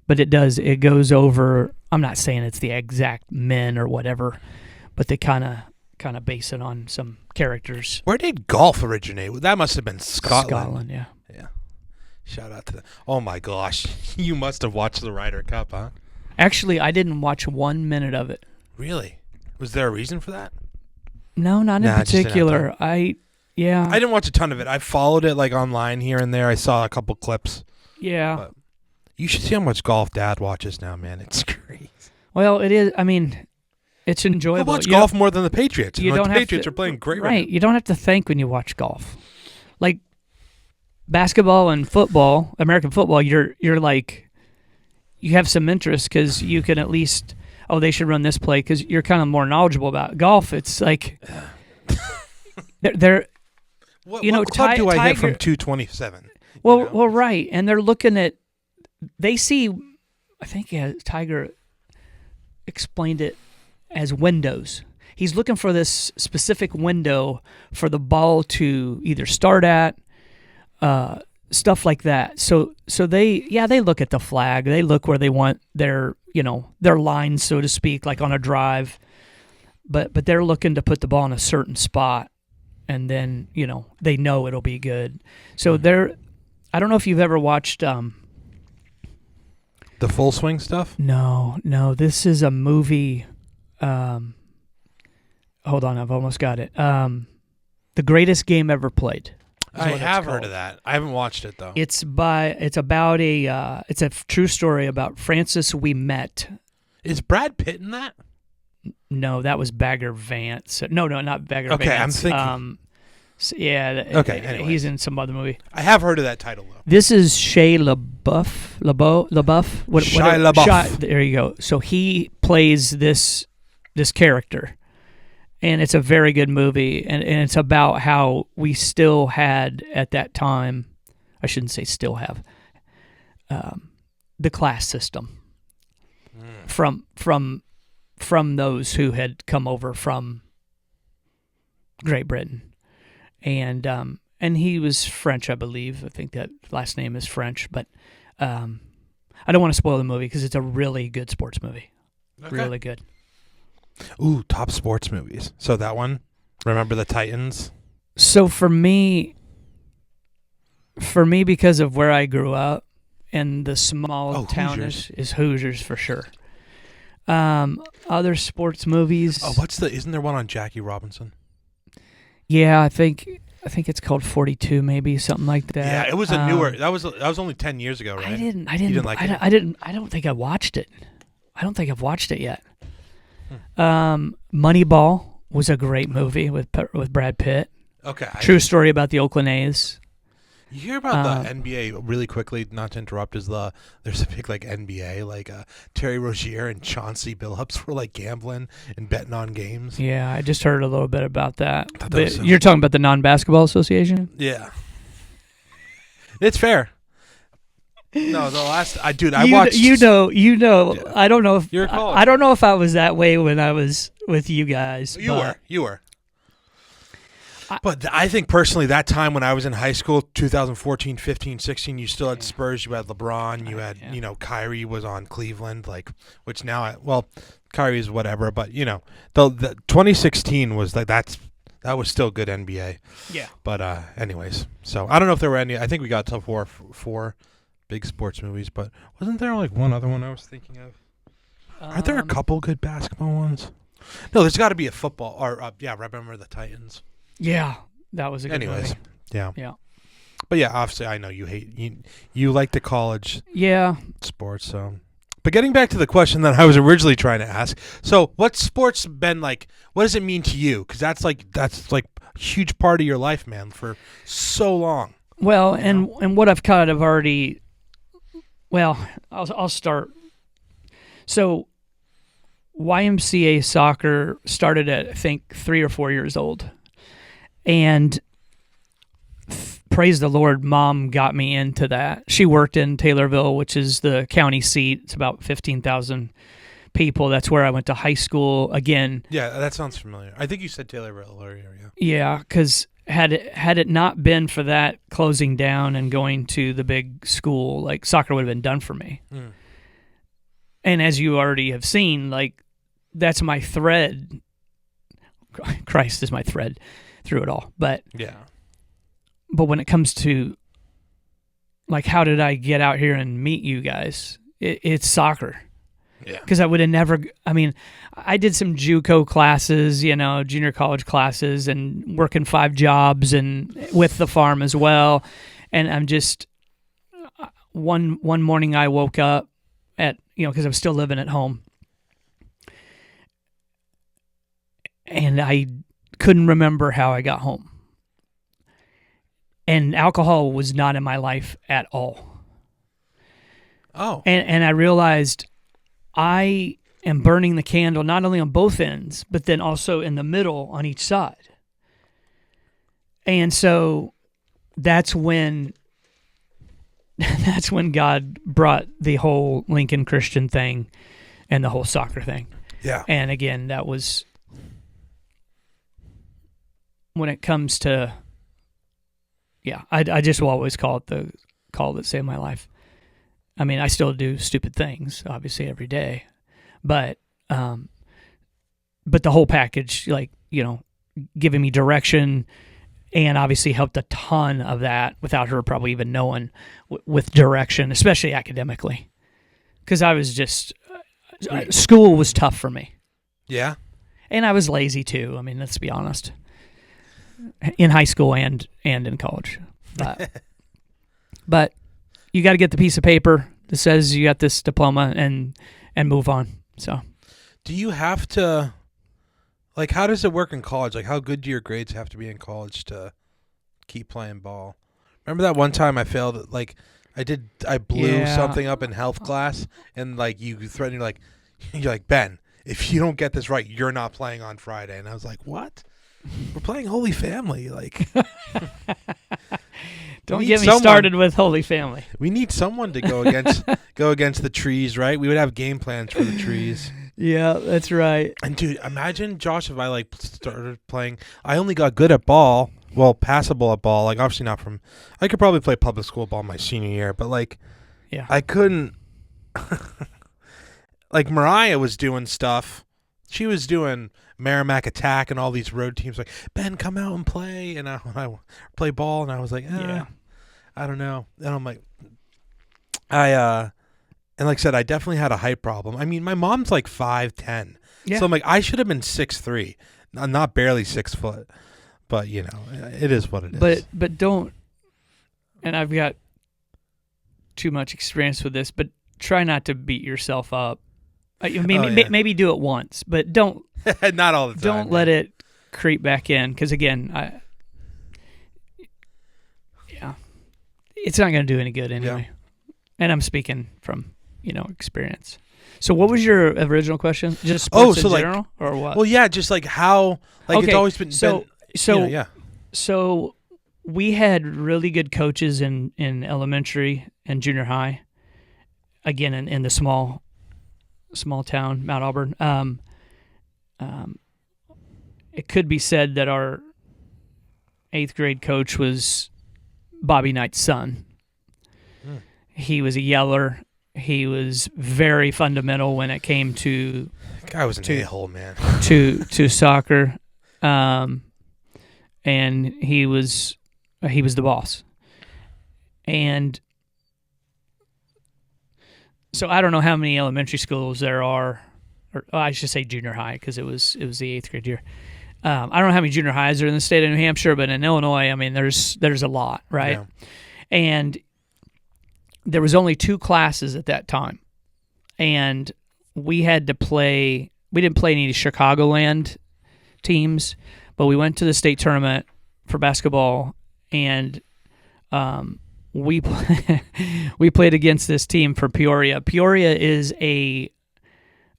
But it goes over... I'm not saying it's the exact men or whatever, but they kind of base it on some characters. Where did golf originate? That must have been Scotland. Scotland, yeah. Yeah. Shout out to them. Oh my gosh. You must have watched the Ryder Cup, huh? Actually, I didn't watch 1 minute of it. Really? Was there a reason for that? No, not in Nah, just didn't have particular. time. Yeah. I didn't watch a ton of it. I followed it like online here and there. I saw a couple clips. Yeah. But you should see how much golf Dad watches now, man. It's crazy. Well, it is. I mean, it's I enjoyable. watch golf more than the Patriots. You And, don't the have Patriots to, are playing great right. now. You don't have to think when you watch golf. Like basketball and football, American football, you're like, you have some interest because you can at least, oh, they should run this play because you're kind of more knowledgeable about it. Golf. It's like they're What, you know, what club do I hit from Tiger- 227? well, You know? well, right, and they're looking at. They see, I think Tiger explained it as windows. He's looking for this specific window for the ball to either start at, stuff like that. So they look at the flag. They look where they want their lines, so to speak, like on a drive. But they're looking to put the ball in a certain spot, and then they know it'll be good. So they're. I don't know if you've ever watched. The Full Swing stuff? No. This is a movie. Hold on, I've almost got it. The Greatest Game Ever Played. I have heard of that. I haven't watched it though. It's about it's a true story about Francis We-Met. Is Brad Pitt in that? No, that was Bagger Vance. No, not Bagger Okay, Vance. I'm thinking. Okay, anyways. he's in some other movie. I have heard of that title though. This is Shia LaBeouf. Shia LaBeouf. There you go. So he plays this character, and it's a very good movie, and it's about how we still had at that time. I shouldn't say still have the class system from those who had come over from Great Britain. And he was French, I believe. I think that last name is French, but I don't want to spoil the movie because it's a really good sports movie. Okay. Really good. Ooh, top sports movies. So that one, Remember the Titans? So for me, because of where I grew up and the small town is Hoosiers for sure. Other sports movies. Oh, isn't there one on Jackie Robinson? Yeah, I think it's called 42, maybe something like that. Yeah, it was a newer. That was only 10 years ago, right? I didn't You didn't like it? I don't think I watched it. I don't think I've watched it yet. Moneyball was a great movie with Brad Pitt. Okay. True story about the Oakland A's. You hear about the NBA really quickly, not to interrupt, there's a big like NBA, like Terry Rozier and Chauncey Billups were like gambling and betting on games. Yeah, I just heard a little bit about that. You're talking about the Non-Basketball Association? Yeah. It's fair. No, the last I watched. Yeah. I don't know if You're I don't know if I was that way when I was with you guys. You were. But I think personally that time when I was in high school, 2014, 15, 16, you still had Spurs, you had LeBron, you had, Kyrie was on Cleveland, like, which now, Kyrie's whatever, but, the 2016 was like, that was still good NBA. Yeah. But anyways, so I don't know if there were any, I think we got to four big sports movies, but wasn't there like one other one I was thinking of? Aren't there a couple good basketball ones? No, there's got to be a football, or, Remember the Titans. Yeah, that was a good movie. Yeah. Yeah. But yeah, obviously I know you like the college sports, so. But getting back to the question that I was originally trying to ask. So, what's sports been like? What does it mean to you? Cuz that's like a huge part of your life, man, for so long. Well, and what I've kind of already I'll start. So, YMCA soccer started at I think 3 or 4 years old. And praise the Lord, Mom got me into that. She worked in Taylorville, which is the county seat. It's about 15,000 people. That's where I went to high school again. Yeah, that sounds familiar. I think you said Taylorville area. Yeah, because had it not been for that closing down and going to the big school, like soccer would have been done for me. Mm. And as you already have seen, like that's my thread. Christ is my thread through it all. But when it comes to like how did I get out here and meet you guys, it's soccer. Yeah. Because I would have never. I mean, I did some JUCO classes, junior college classes, and working 5 jobs and with the farm as well. And I'm just one morning I woke up at because I'm still living at home, and I couldn't remember how I got home. And alcohol was not in my life at all. Oh. And I realized I am burning the candle not only on both ends, but then also in the middle on each side. And so that's when God brought the whole Lincoln Christian thing and the whole soccer thing. Yeah. And again, that was when it comes to, I just will always call it the call that saved my life. I mean, I still do stupid things, obviously, every day, but the whole package, giving me direction, and obviously helped a ton of that without her probably even knowing with direction, especially academically, because I was just school was tough for me. Yeah, and I was lazy too. I mean, let's be honest. In high school and in college, but you got to get the piece of paper that says you got this diploma and move on. So, do you have to, how does it work in college? Like, how good do your grades have to be in college to keep playing ball? Remember that one time I failed? I blew something up in health class, and you threatened, you're like, Ben, if you don't get this right, you're not playing on Friday. And I was like, what? We're playing Holy Family, Don't get me started with Holy Family. We need someone to go against the trees, right? We would have game plans for the trees. Yeah, that's right. And dude, imagine Josh if I started playing. I only got good at ball, passable at ball. Obviously not from. I could probably play public school ball my senior year, but I couldn't. Mariah was doing stuff. She was doing Merrimack Attack and all these road teams. Ben, come out and play, and I play ball, and I was I don't know. And I'm and like I said, I definitely had a height problem. I mean, my mom's 5'10", so I'm I should have been 6'3", not barely 6 foot, but it is what it is. But don't. And I've got too much experience with this, but try not to beat yourself up. Maybe do it once, but don't. Not all the time. Don't let it creep back in, because again, it's not going to do any good anyway. Yeah. And I'm speaking from experience. So what was your original question? Just sports in general, or what? Well, yeah, just how it's always been. So we had really good coaches in elementary and junior high. Again, in the small town, Mount Auburn. It could be said that our 8th grade coach was Bobby Knight's son. He was a yeller. He was very fundamental when it came to. That guy was an a-hole, man. to soccer, and he was the boss. And so I don't know how many elementary schools there are, or I should say junior high, because it was the 8th grade year. I don't know how many junior highs are in the state of New Hampshire, but in Illinois, I mean, there's a lot, right? Yeah. And there was only 2 classes at that time, and we had to play. We didn't play any Chicagoland teams, but we went to the state tournament for basketball, and we played against this team from Peoria. Peoria is a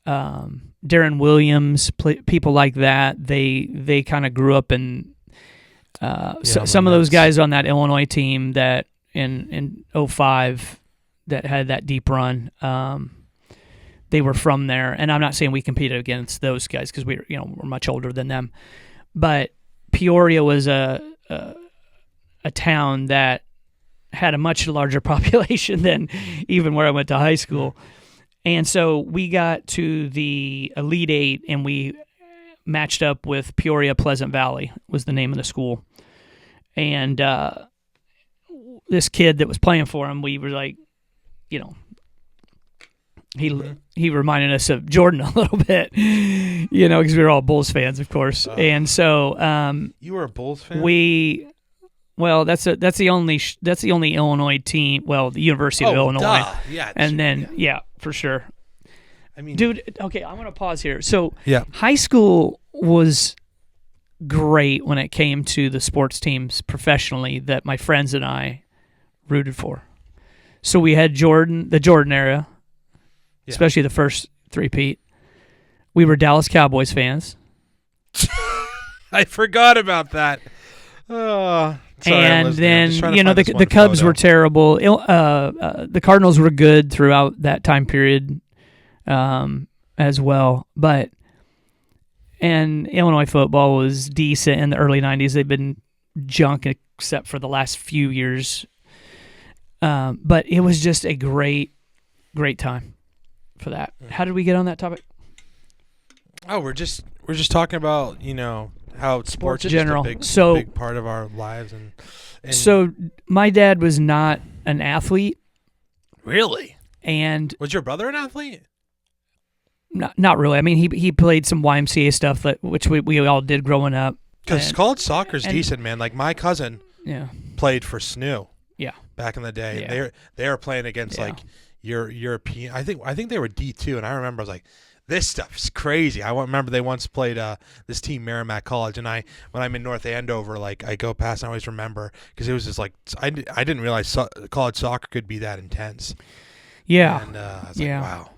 Darren Williams, people like that. They kind of grew up in some of those guys on that Illinois team that in 05 that had that deep run. They were from there, and I'm not saying we competed against those guys because we're much older than them, but Peoria was a town that had a much larger population than even where I went to high school. And so we got to the Elite Eight, and we matched up with Peoria Pleasant Valley was the name of the school. And this kid that was playing for him, we were like, He reminded us of Jordan a little bit, because we were all Bulls fans, of course. And so you were a Bulls fan? That's the only Illinois team. Well, the University of Illinois. Duh. Yeah, and then for sure. I mean, dude. Okay, I'm gonna pause here. So yeah, high school was great when it came to the sports teams professionally that my friends and I rooted for. So we had the Jordan era, especially the first three-peat. We were Dallas Cowboys fans. I forgot about that. Sorry, and then the Cubs were terrible. The Cardinals were good throughout that time period, as well. And Illinois football was decent in the early '90s. They've been junk except for the last few years. But it was just a great time for that. How did we get on that topic? Oh, we're just talking about how sports in general. Just a big part of our lives. And so my dad was not an athlete. Really? And was your brother an athlete? Not really. I mean, he played some YMCA stuff, which we all did growing up. Because college soccer's decent, man. Like my cousin played for SNU. Yeah. Back in the day. Yeah. They were playing against like European. I think they were D2, and I remember I was like, this stuff's crazy. I remember they once played this team, Merrimack College, and when I'm in North Andover, like I go past, and I always remember because it was just like I didn't realize college soccer could be that intense. Yeah. And I was like, wow.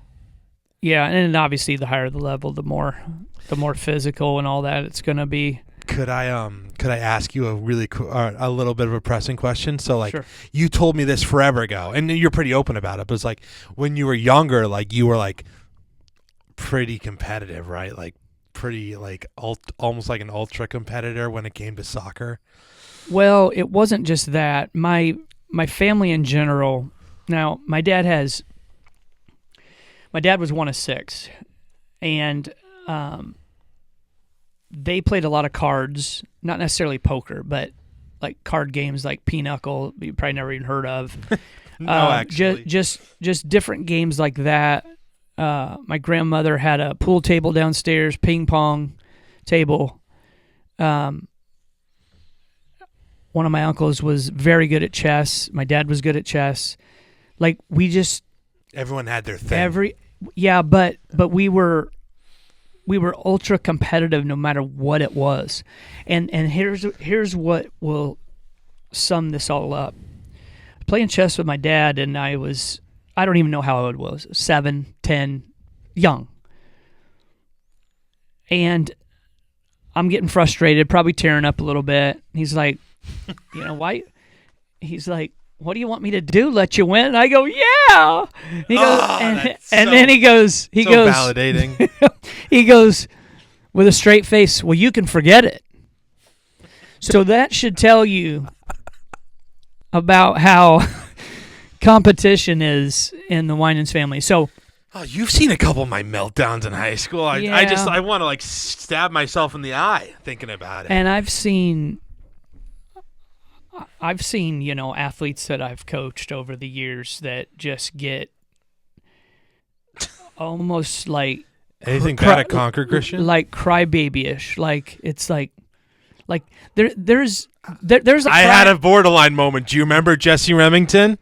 Yeah, and obviously the higher the level, the more physical and all that it's going to be. Could I ask you a really a little bit of a pressing question? So like, sure. You told me this forever ago, and you're pretty open about it. But it's like when you were younger, like you were like pretty competitive, right? Like pretty like almost like an ultra competitor when it came to soccer. Well, it wasn't just that. My family in general. Now, my dad was one of six, and they played a lot of cards, not necessarily poker, but like card games like Pinochle, you probably never even heard of. No, actually. Just different games like that. My grandmother had a pool table downstairs, ping pong table. One of my uncles was very good at chess. My dad was good at chess. Like everyone had their thing. But we were ultra competitive no matter what it was. And here's what will sum this all up. Playing chess with my dad, and I don't even know how old I was, 7, 10, young. And I'm getting frustrated, probably tearing up a little bit. He's like, why? He's like, what do you want me to do? Let you win? And I go, yeah. He goes, then he goes, validating. He goes with a straight face, well, you can forget it. So that should tell you about how competition is in the Winans family. So, you've seen a couple of my meltdowns in high school. I want to like stab myself in the eye thinking about it. And I've seen athletes that I've coached over the years that just get almost like anything bad at Concord Christian, like crybaby-ish. Like it's like there's a I had a borderline moment. Do you remember Jesse Remington?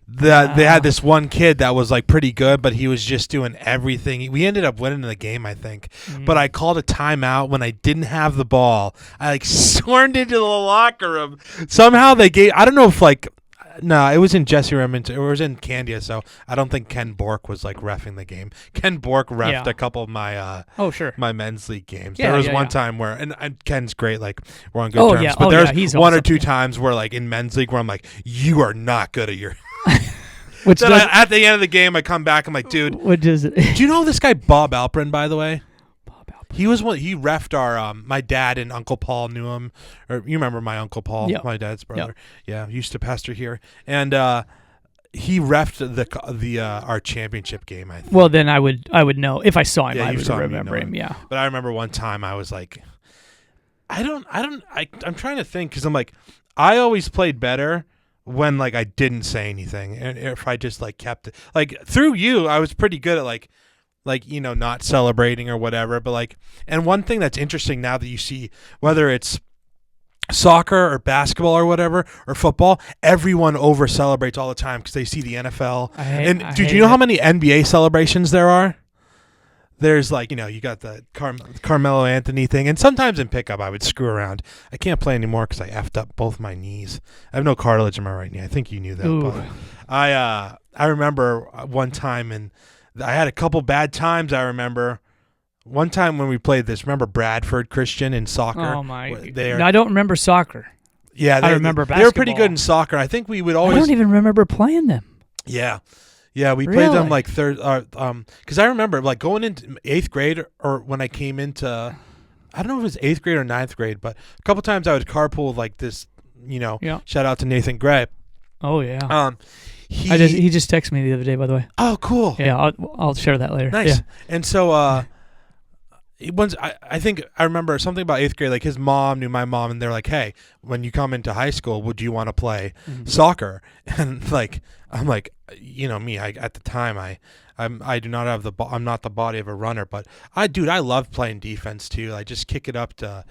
They had this one kid that was like pretty good, but he was just doing everything. We ended up winning the game, I think. But I called a timeout when I didn't have the ball. I like stormed into the locker room. Somehow they gave. I don't know if like. No, it was in Jesse Remington. It was in Candia, so I don't think Ken Bork was like reffing the game. Ken Bork reffed a couple of my my men's league games. There was one time where and Ken's great, like we're on good terms. But there's one or two times where like in men's league where I'm like, you are not good at your at the end of the game I come back, I'm like, dude, what is it? Do you know this guy Bob Alperin, by the way? He reffed our my dad and Uncle Paul knew him, or you remember my Uncle Paul, my dad's brother. Yeah, he used to pastor here, and he reffed the our championship game. I think. Well, then I would know if I saw him. I would remember him. Yeah, but I remember one time I was like, I'm trying to think because I'm like, I always played better when like I didn't say anything, and if I just like kept it, like through you, I was pretty good at like not celebrating or whatever. But like, and one thing that's interesting now that you see, whether it's soccer or basketball or whatever or football, everyone over celebrates all the time because they see the NFL. Dude, you know how many NBA celebrations there are? There's like, you got the Carmelo Anthony thing, and sometimes in pickup I would screw around. I can't play anymore because I effed up both my knees. I have no cartilage in my right knee. I think you knew that. Ooh. But I remember one time, and I had a couple bad times. I remember one time when we played this. Remember Bradford Christian in soccer? Oh my! I don't remember soccer. Yeah, I remember basketball. They were pretty good in soccer. I think we would always. I don't even remember playing them. Yeah. Yeah, we played them like third, because I remember like going into 8th grade or when I came into, I don't know if it was 8th grade or 9th grade, but a couple times I would carpool with, like this, shout out to Nathan Gray. Oh yeah. He just texted me the other day, by the way. Oh, cool. Yeah, I'll share that later. Nice. Yeah. And so I think I remember something about 8th grade, like his mom knew my mom, and they're like, hey, when you come into high school, would you want to play soccer? And like, I'm like, me, at the time, I do not have I'm not the body of a runner, but I love playing defense too. I just kick it up to,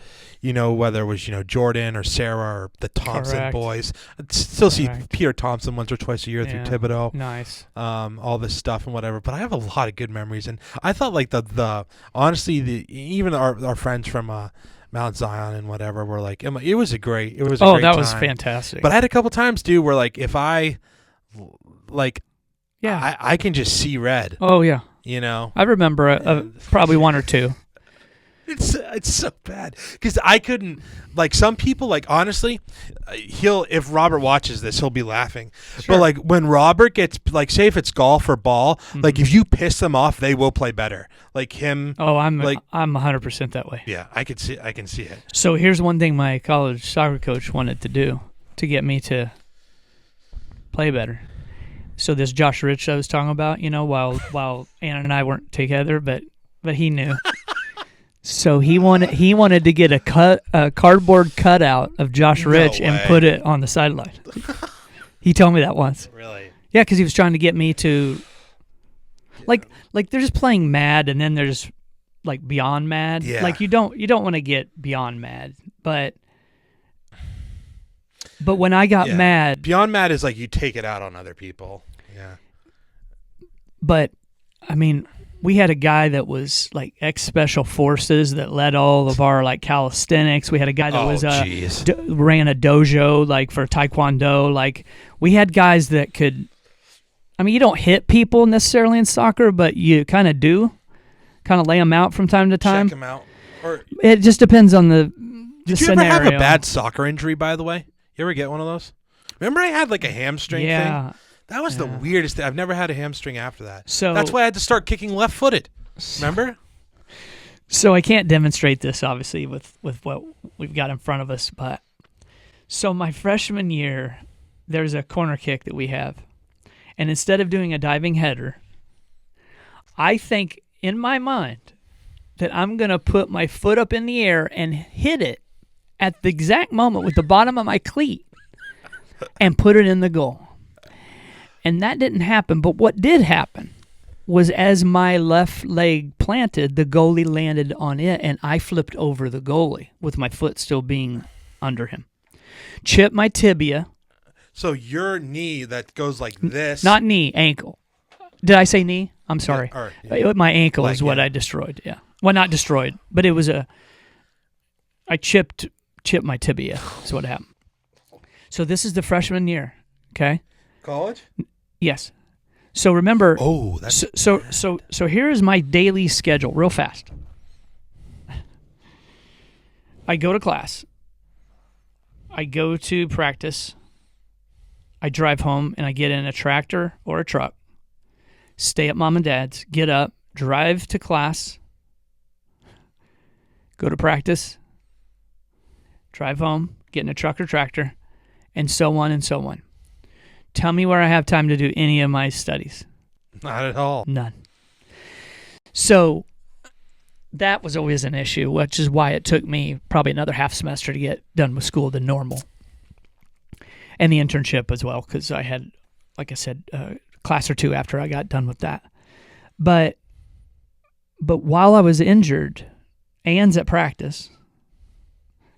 whether it was, Jordan or Sarah or the Thompson boys. I still see Peter Thompson once or twice a year through Thibodeau. Nice. All this stuff and whatever. But I have a lot of good memories, and I thought like honestly, even our friends from Mount Zion and whatever were like, it was a great that time. was fantastic. But I had a couple times, dude, where like if I like. Yeah, I can just see red. Oh yeah, I remember probably one or two. It's so bad because I couldn't, like, some people, like, honestly, if Robert watches this, he'll be laughing. Sure. But like when Robert gets, like, say if it's golf or ball, like if you piss them off, they will play better. Like him. Oh, I'm 100% that way. Yeah, I can see it. So here's one thing my college soccer coach wanted to do to get me to play better. So this Josh Rich I was talking about, while Anna and I weren't together, but he knew. So he wanted to get a cardboard cutout of Josh Rich and put it on the sideline. He told me that once. Really? Yeah, because he was trying to get me to, like they're just playing Mad, and then there's like Beyond Mad. Yeah. Like you don't want to get Beyond Mad, but when I got mad, Beyond Mad is like you take it out on other people. Yeah. But I mean, we had a guy that was like ex-special forces that led all of our like calisthenics. We had a guy that ran a dojo like for Taekwondo. Like we had guys that could. I mean, you don't hit people necessarily in soccer, but you kind of do, kind of lay them out from time to time. Check them out. Or it just depends on the scenario. Ever have a bad soccer injury, by the way? You ever get one of those? Remember I had like a hamstring thing? That was the weirdest thing. I've never had a hamstring after that. So that's why I had to start kicking left-footed. Remember? So I can't demonstrate this, obviously, with what we've got in front of us. But so my freshman year, there's a corner kick that we have. And instead of doing a diving header, I think in my mind that I'm going to put my foot up in the air and hit it at the exact moment with the bottom of my cleat and put it in the goal. And that didn't happen. But what did happen was as my left leg planted, the goalie landed on it, and I flipped over the goalie with my foot still being under him. Chipped my tibia. So your knee that goes like this. Not knee, ankle. Did I say knee? I'm sorry. My ankle is what I destroyed, yeah. Well, not destroyed, but it was I chipped my tibia is what happened. So this is the freshman year, okay? College? Yes. So remember. Oh, that's so here is my daily schedule, real fast. I go to class. I go to practice. I drive home and I get in a tractor or a truck. Stay at mom and dad's. Get up. Drive to class. Go to practice. Drive home. Get in a truck or tractor, and so on and so on. Tell me where I have time to do any of my studies. Not at all. None. So that was always an issue, which is why it took me probably another half semester to get done with school than normal. and the internship as well, because I had, like I said, a class or two after I got done with that. But while I was injured, Anne's at practice.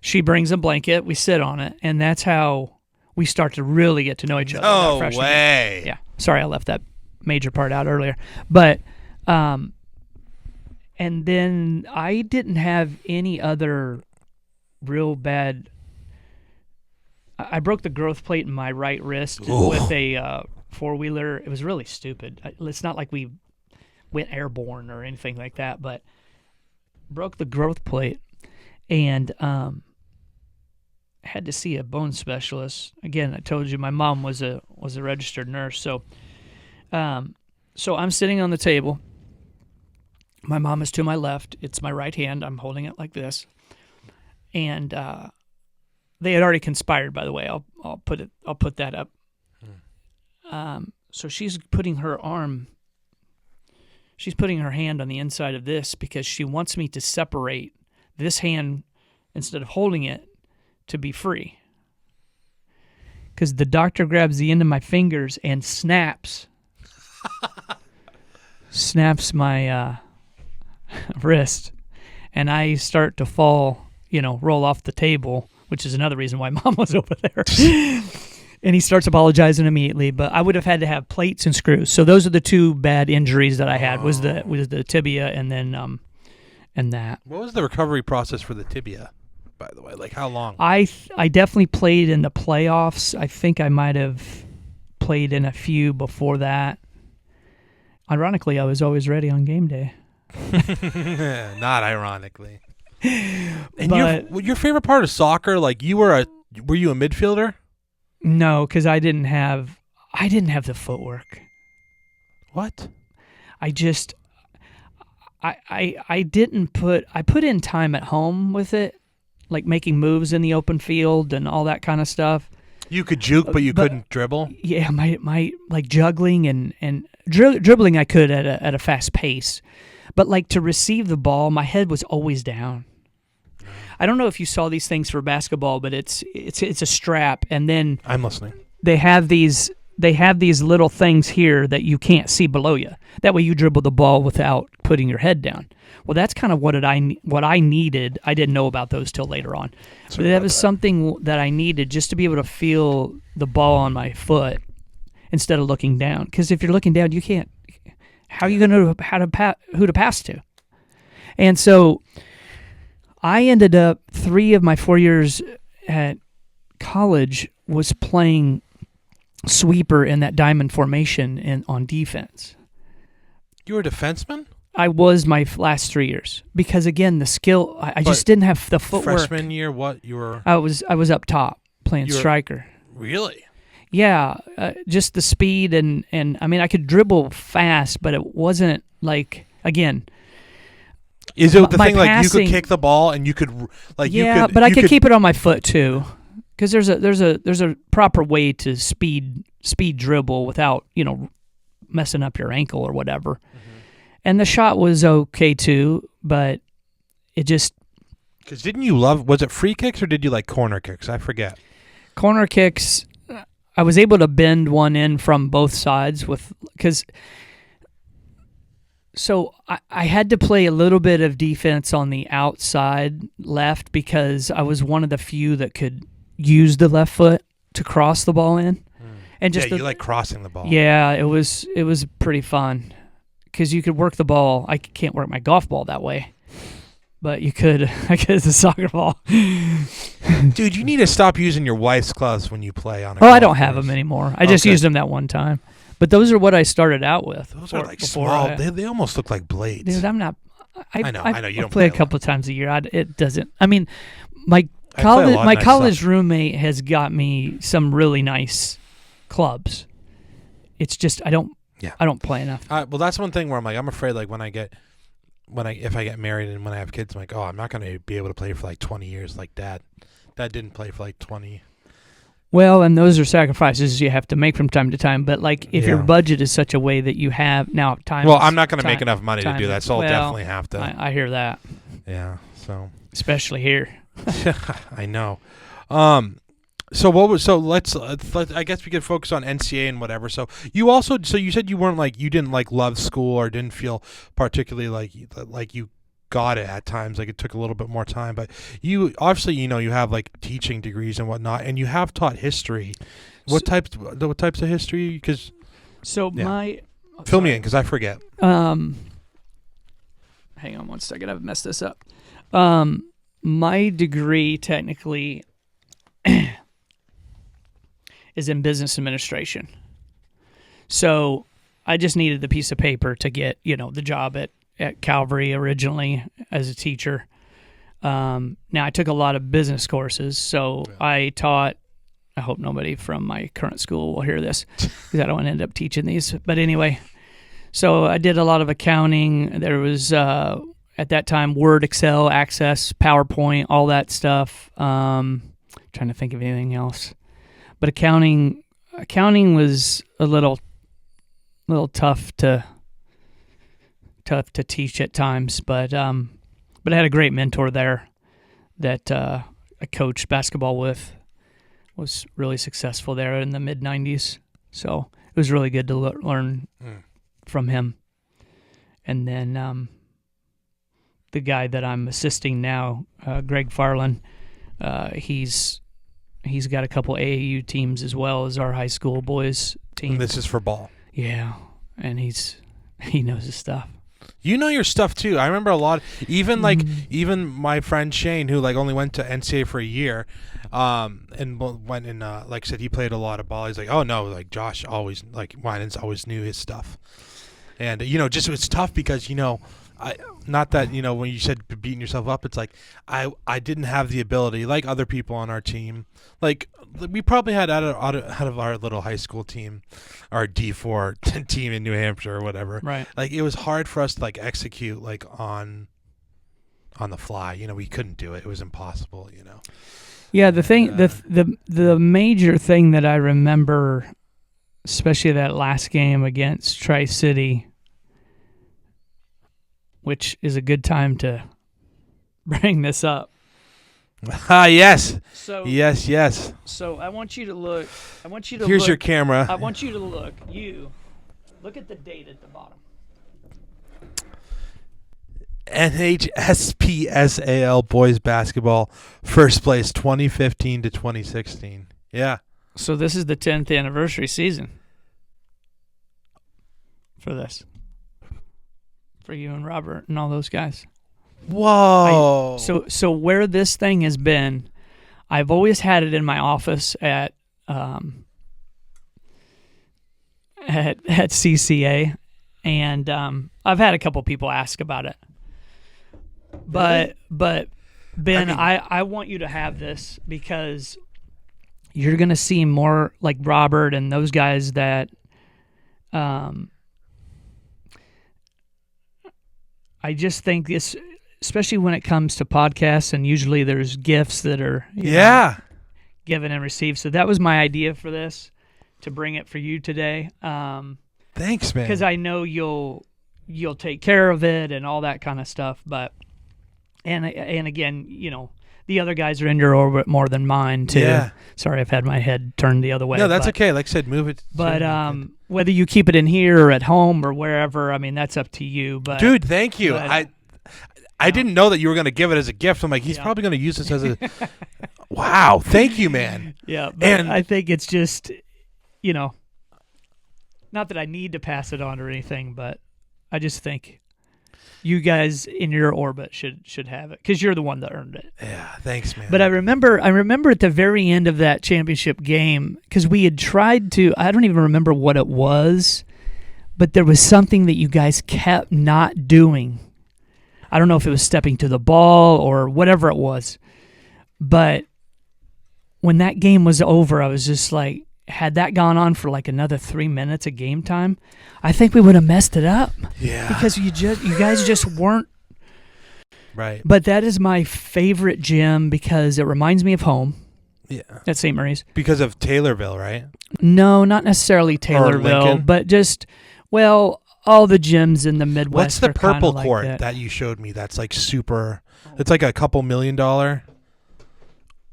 She brings a blanket, we sit on it, and that's how we start to really get to know each other. No way. Yeah. Sorry, I left that major part out earlier. But, and then I didn't have any other real bad. I broke the growth plate in my right wrist with a four-wheeler. It was really stupid. It's not like we went airborne or anything like that, but broke the growth plate and had to see a bone specialist. Again, I told you my mom was a registered nurse, so I'm sitting on the table. My mom is to my left. It's my right hand. I'm holding it like this, and they had already conspired. By the way, I'll put that up. So she's putting her hand on the inside of this because she wants me to separate this hand instead of holding it to be free. Because the doctor grabs the end of my fingers and snaps my wrist, and I start to fall, roll off the table, which is another reason why Mom was over there. And he starts apologizing immediately, but I would have had to have plates and screws. So those are the two bad injuries that I had. Was the tibia and then and that. What was the recovery process for the tibia, by the way? Like how long? I definitely played in the playoffs. I think I might have played in a few before that. Ironically, I was always ready on game day. Not ironically. And your favorite part of soccer, like were you a midfielder? No, because I didn't have the footwork. What? I put in time at home with it, like making moves in the open field and all that kind of stuff. You could juke, but you couldn't dribble? Yeah, my like juggling and dribbling I could at a fast pace. But like to receive the ball, my head was always down. I don't know if you saw these things for basketball, but it's a strap, and then I'm listening. They have these little things here that you can't see below you. That way you dribble the ball without putting your head down. Well, that's kind of what I needed. I didn't know about those till later on. But that was something that I needed just to be able to feel the ball on my foot instead of looking down. Because if you're looking down, you can't. How are you going to know who to pass to? And so I ended up 3 of my 4 years at college was playing sweeper in that diamond formation on defense. You were a defenseman? I was my last 3 years because again the skill I just didn't have the footwork. Freshman year, what you were? I was up top playing striker. Really? Yeah, just the speed and I mean I could dribble fast, but it wasn't like again. Is it the thing passing, like you could kick the ball and you could like yeah, but I could keep it on my foot too, because there's a proper way to speed dribble without messing up your ankle or whatever. Mm-hmm. And the shot was okay too, but it just because didn't you was it free kicks or did you like corner kicks? I forget. Corner kicks, I was able to bend one in from both sides So I had to play a little bit of defense on the outside left because I was one of the few that could use the left foot to cross the ball in. And just you like crossing the ball. Yeah, it was pretty fun because you could work the ball. I can't work my golf ball that way, but you could. I guess the soccer ball. Dude, you need to stop using your wife's gloves when you play on. I don't have them anymore. I just used them that one time. But those are what I started out with. Those are like small. They almost look like blades. Dude, I'm not. I know. You don't play a couple of times a year. It doesn't. I mean, my college roommate has got me some really nice clubs. It's just I don't play enough. Well, that's one thing where I'm afraid like if I get married and when I have kids, I'm like, oh, I'm not going to be able to play for like 20 years like Dad. Dad didn't play for like 20. Well, and those are sacrifices you have to make from time to time. But like, if your budget is such a way that you have now time. Well, I'm not going to make enough money to do that, so I'll definitely have to. I hear that. Yeah. So. Especially here. I know. So what was let's I guess we could focus on NCAA and whatever. So you said you weren't like you didn't like love school or didn't feel particularly like you got it at times, like it took a little bit more time, but you obviously you have like teaching degrees and whatnot, and you have taught history. What types of history? Because fill me in because I forget. Hang on one second, I've messed this up. My degree technically is in business administration. So I just needed the piece of paper to get, the job at Calvary originally as a teacher. Now I took a lot of business courses, so I taught, I hope nobody from my current school will hear this because I don't want to end up teaching these. But anyway, so I did a lot of accounting. There was, at that time, Word, Excel, Access, PowerPoint, all that stuff. Trying to think of anything else. But accounting was a little tough to teach at times. But I had a great mentor there that I coached basketball with. Was really successful there in the mid-'90s. So it was really good to learn from him. And then the guy that I'm assisting now, Greg Farland, he's got a couple AAU teams as well as our high school boys team. And this is for ball. Yeah, and he knows his stuff. You know your stuff too. I remember a lot. Even my friend Shane, who like only went to NCAA for a year, and went in. Like I said, he played a lot of ball. He's like, oh no, like Josh always Winans always knew his stuff, and just it's tough because not that when you said beating yourself up, it's like I didn't have the ability like other people on our team. Like we probably had out of our little high school team, our D4 team in New Hampshire or whatever. Right. Like it was hard for us to like execute like on the fly. We couldn't do it. It was impossible. Yeah, the major thing that I remember, especially that last game against Tri-City, which is a good time to bring this up. Yes. So yes. So I want you to look. Here's your camera. I want you to look. Look at the date at the bottom. NHSPSAL boys basketball, first place 2015 to 2016. Yeah. So this is the 10th anniversary season for this. For you and Robert and all those guys. Whoa. So where this thing has been, I've always had it in my office at CCA, and I've had a couple people ask about it. But Ben, I want you to have this because you're going to see more like Robert and those guys that I just think this, especially when it comes to podcasts, and usually there's gifts that are given and received. So that was my idea for this, to bring it for you today. Thanks, man. Because I know you'll take care of it and all that kind of stuff. But and again, the other guys are in your orbit more than mine too. Yeah. Sorry, I've had my head turned the other way. No, that's okay. Like I said, move it. But whether you keep it in here or at home or wherever, I mean, that's up to you. But dude, thank you. But, I didn't know that you were going to give it as a gift. I'm like, he's probably going to use this as a. Wow, thank you, man. Yeah, but and I think it's just, not that I need to pass it on or anything, but I just think you guys in your orbit should have it because you're the one that earned it. Yeah, thanks, man. But I remember at the very end of that championship game, because we had tried to, I don't even remember what it was, but there was something that you guys kept not doing. I don't know if it was stepping to the ball or whatever it was. But when that game was over, I was just like, had that gone on for like another 3 minutes of game time, I think we would have messed it up. Yeah. Because you guys just weren't. Right. But that is my favorite gym because it reminds me of home. Yeah. At St. Mary's. Because of Taylorville, right? No, not necessarily Taylorville, but just, all the gyms in the Midwest. What's the purple court like that you showed me that's like super, it's like a couple $1 million?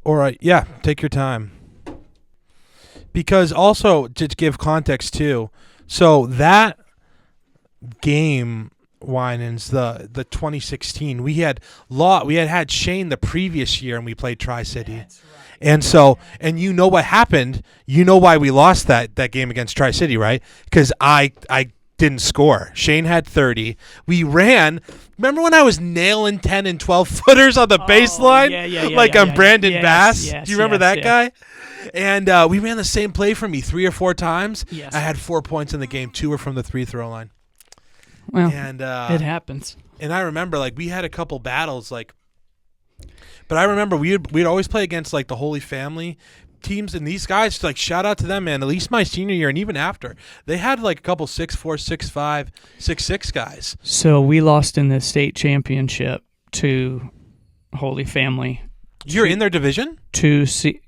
Or, take your time. Because also to give context too, so that game, Winans, the 2016, we had Shane the previous year, and we played Tri-City. That's right. And so, and you know what happened? You know why we lost that game against Tri-City, right? Because I didn't score. Shane had 30. We ran. Remember when I was nailing 10 and 12 footers on the baseline? Like I'm Brandon Bass. Do you remember that guy? And we ran the same play for me 3 or 4 times. Yes. I had 4 points in the game. 2 were from the free throw line. Well, and it happens. And I remember, like, we had a couple battles, like, but I remember we'd always play against, like, the Holy Family teams, and these guys, like, shout out to them, man. At least my senior year and even after, they had like a couple 6'4", 6'5", 6'6" guys. So we lost in the state championship to Holy Family. You're in their division?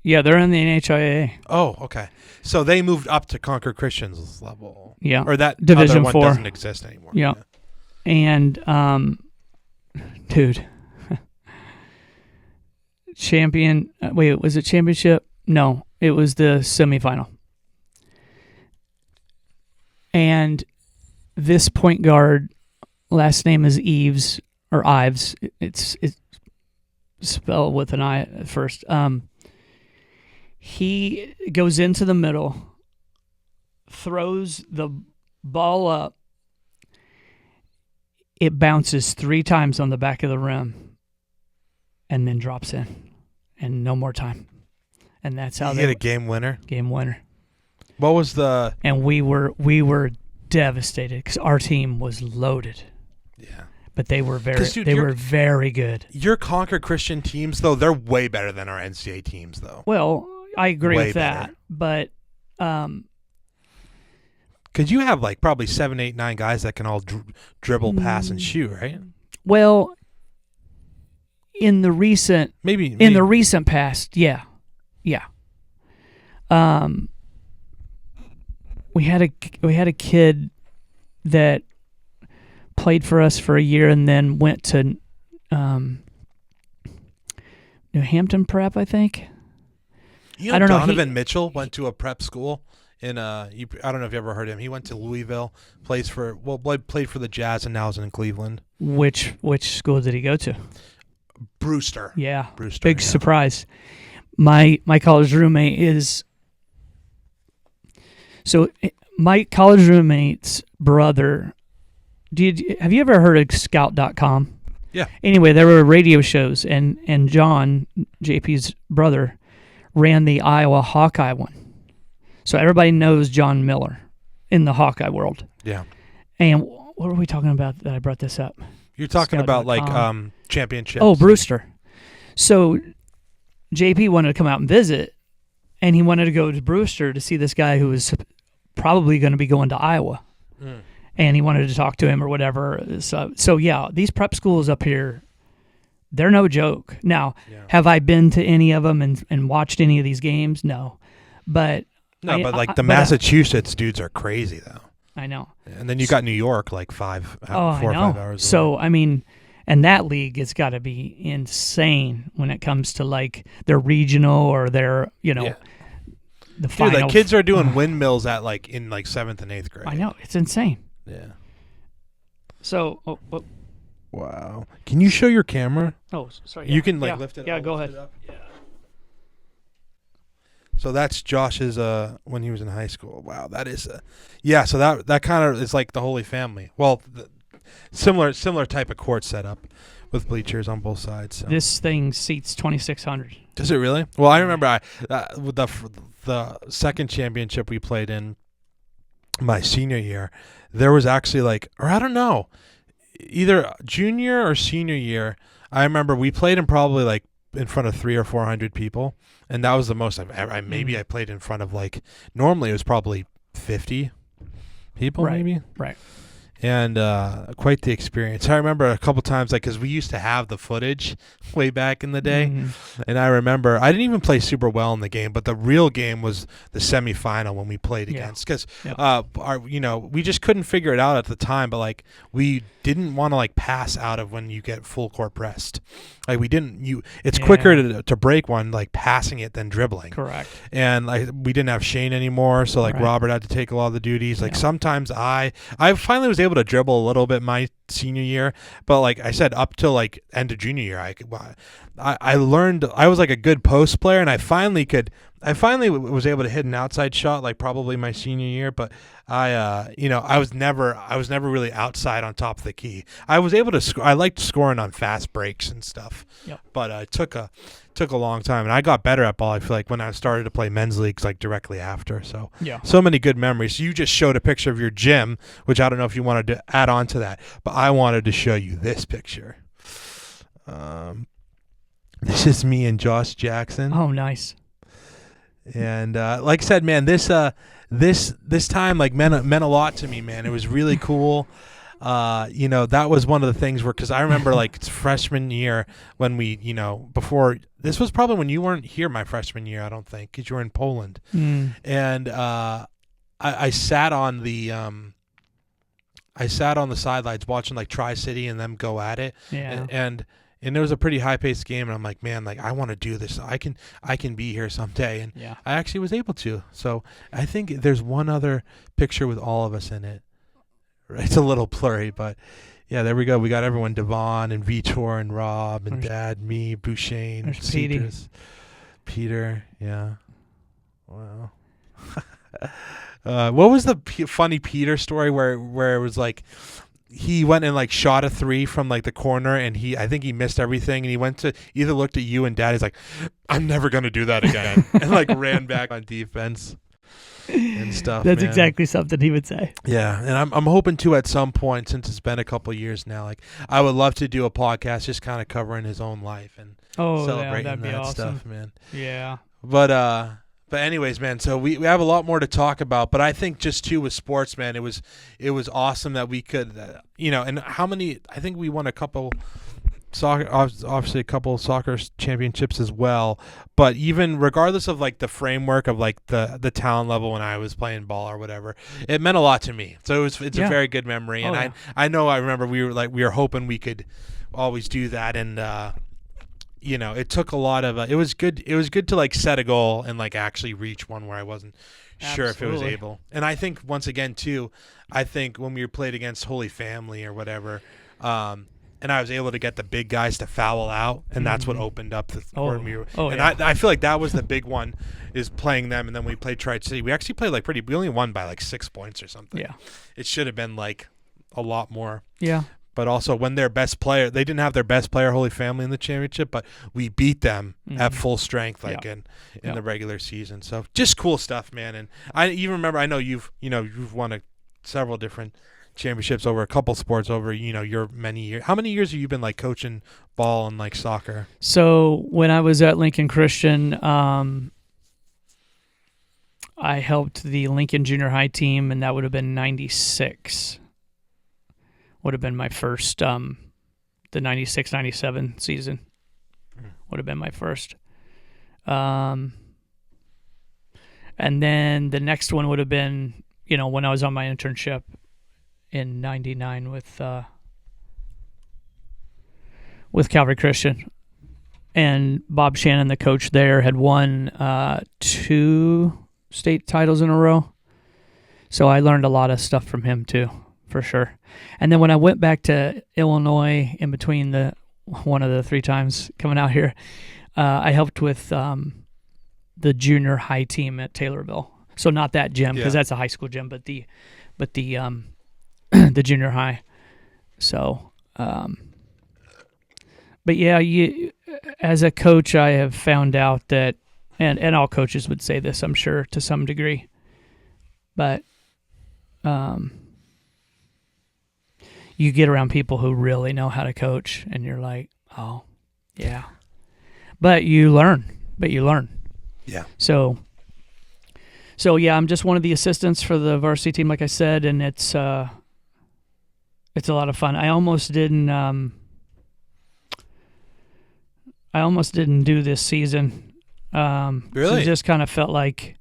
Yeah, they're in the NHIAA. Oh, okay. So they moved up to Concord Christian's level. Yeah. Or that Division other one 4 doesn't exist anymore. Yeah. And dude, champion. Wait, was it championship? No, it was the semifinal. And this point guard, last name is Ives or Ives. It's spelled with an I at first. He goes into the middle, throws the ball up. It bounces 3 times on the back of the rim, and then drops in, and no more time. And that's how they get a game winner. Game winner. What was the? And we were devastated because our team was loaded. Yeah. But they were very good. Your Concord Christian teams, though, they're way better than our NCAA teams, though. Well, I agree with that, but because you have like probably 7, 8, 9 guys that can all dribble, pass, and shoot, right? Well, in the recent past, yeah. We had a kid that played for us for a year and then went to New Hampton Prep, I think. I don't know. Donovan Mitchell went to a prep school in I don't know if you ever heard of him. He went to Louisville, played for the Jazz, and now is in Cleveland. Which school did he go to? Brewster. Yeah. Big surprise. My college roommate is. So my college roommate's brother. Have you ever heard of Scout.com? Yeah. Anyway, there were radio shows, and John, JP's brother, ran the Iowa Hawkeye one. So everybody knows John Miller in the Hawkeye world. Yeah. And what were we talking about that I brought this up? You're talking about like championships. Oh, Brewster. So JP wanted to come out and visit, and he wanted to go to Brewster to see this guy who was probably going to be going to Iowa. Mm. And he wanted to talk to him or whatever. So yeah, these prep schools up here, they're no joke. Now, have I been to any of them and watched any of these games? No. But the Massachusetts dudes are crazy, though. I know. And then you got New York, like 4 or 5 hours So, away. I mean, and that league has got to be insane when it comes to, like, their regional or their, the final. Dude, like, kids are doing windmills in 7th and 8th grade. I know. It's insane. Yeah. So, wow. Can you show your camera? Oh, sorry. Yeah. You can lift it up. Yeah, go ahead. Yeah. So that's Josh's when he was in high school. Wow, that is so that kind of is like the Holy Family. Well, similar type of court setup with bleachers on both sides. So. This thing seats 2,600. Does it really? Well, I remember with the second championship we played in my senior year, there was actually either junior or senior year. I remember we played in probably in front of 300 or 400 people, and that was the most I've ever. I played in front of normally it was probably 50 people, maybe. Right. and quite the experience. I remember a couple times, like, because we used to have the footage way back in the day, and I remember I didn't even play super well in the game, but the real game was the semifinal when we played against, because we just couldn't figure it out at the time, but like we didn't want to like pass out of when you get full court pressed. Like we didn't. It's quicker to break one like passing it than dribbling. Correct. And like we didn't have Shane anymore, so like Robert had to take a lot of the duties. Like sometimes I finally was able to dribble a little bit my senior year, but like I said, up till like end of junior year, I learned I was like a good post player, and I finally was able to hit an outside shot like probably my senior year, but I was never really outside on top of the key. I was able to score. I liked scoring on fast breaks and stuff, but it took a long time, and I got better at ball. I feel like when I started to play men's leagues like directly after. So many good memories. You just showed a picture of your gym, which I don't know if you wanted to add on to that, but I wanted to show you this picture. This is me and Josh Jackson. Oh, nice. And like I said, man, this time like meant a lot to me, man. It was really cool. That was one of the things where, because I remember like freshman year when we, before, this was probably when you weren't here my freshman year, I don't think, because you were in Poland. And I sat on the sidelines watching like Tri-City and them go at it. And it was a pretty high-paced game, and I'm like, man, like I want to do this. I can be here someday, and I actually was able to. So I think there's one other picture with all of us in it. It's a little blurry, but yeah, there we go. We got everyone: Devon and Vitor and Rob and Dad, me, Bouchane, Peter. Yeah. Wow. What was the funny Peter story where it was like, he went and like shot a 3 from like the corner, and I think he missed everything, and he went to either looked at you and Dad. He's like, I'm never gonna do that again, and like ran back on defense and stuff. That's exactly something he would say. Yeah, and I'm hoping to at some point, since it's been a couple of years now. Like I would love to do a podcast just kind of covering his own life and celebrating that'd be that awesome stuff, man. Yeah. But anyways, man, so we have a lot more to talk about, but I think just too with sports, man, it was awesome that we could, and how many, I think we won a couple soccer, obviously a couple soccer championships as well, but even regardless of like the framework of like the talent level when I was playing ball or whatever, it meant a lot to me. So it's a very good memory. And I remember we were hoping we could always do that. And, it took a lot of it was good to like set a goal and like actually reach one where I wasn't sure if it was able. And I think once again too, when we played against Holy Family or whatever, and I was able to get the big guys to foul out, and that's what opened up the I feel like that was the big one, is playing them. And then we played Tri-City. We actually played like we only won by like 6 points or something. Yeah, it should have been like a lot more. Yeah. But also when their best player, they didn't have their best player, Holy Family, in the championship, but we beat them at full strength, like in the regular season. So just cool stuff, man. And I even remember, I know you've won several different championships over a couple sports over, your many years. How many years have you been like coaching ball and like soccer? So when I was at Lincoln Christian, I helped the Lincoln junior high team, and that would have been 96. Would have been my first, the 96-97 season would have been my first. And then the next one would have been, when I was on my internship in 99 with Calvary Christian. And Bob Shannon, the coach there, had won 2 state titles in a row. So I learned a lot of stuff from him too, for sure. And then when I went back to Illinois in between one of the 3 times coming out here, I helped with the junior high team at Taylorville. So not that gym, because that's a high school gym, but the the junior high. So, but yeah, as a coach, I have found out that, and all coaches would say this, I'm sure, to some degree, but you get around people who really know how to coach, and you're like, oh, yeah. But you learn. Yeah. So yeah, I'm just one of the assistants for the varsity team, like I said, and it's It's a lot of fun. I almost didn't do this season. Really? So just kind of felt like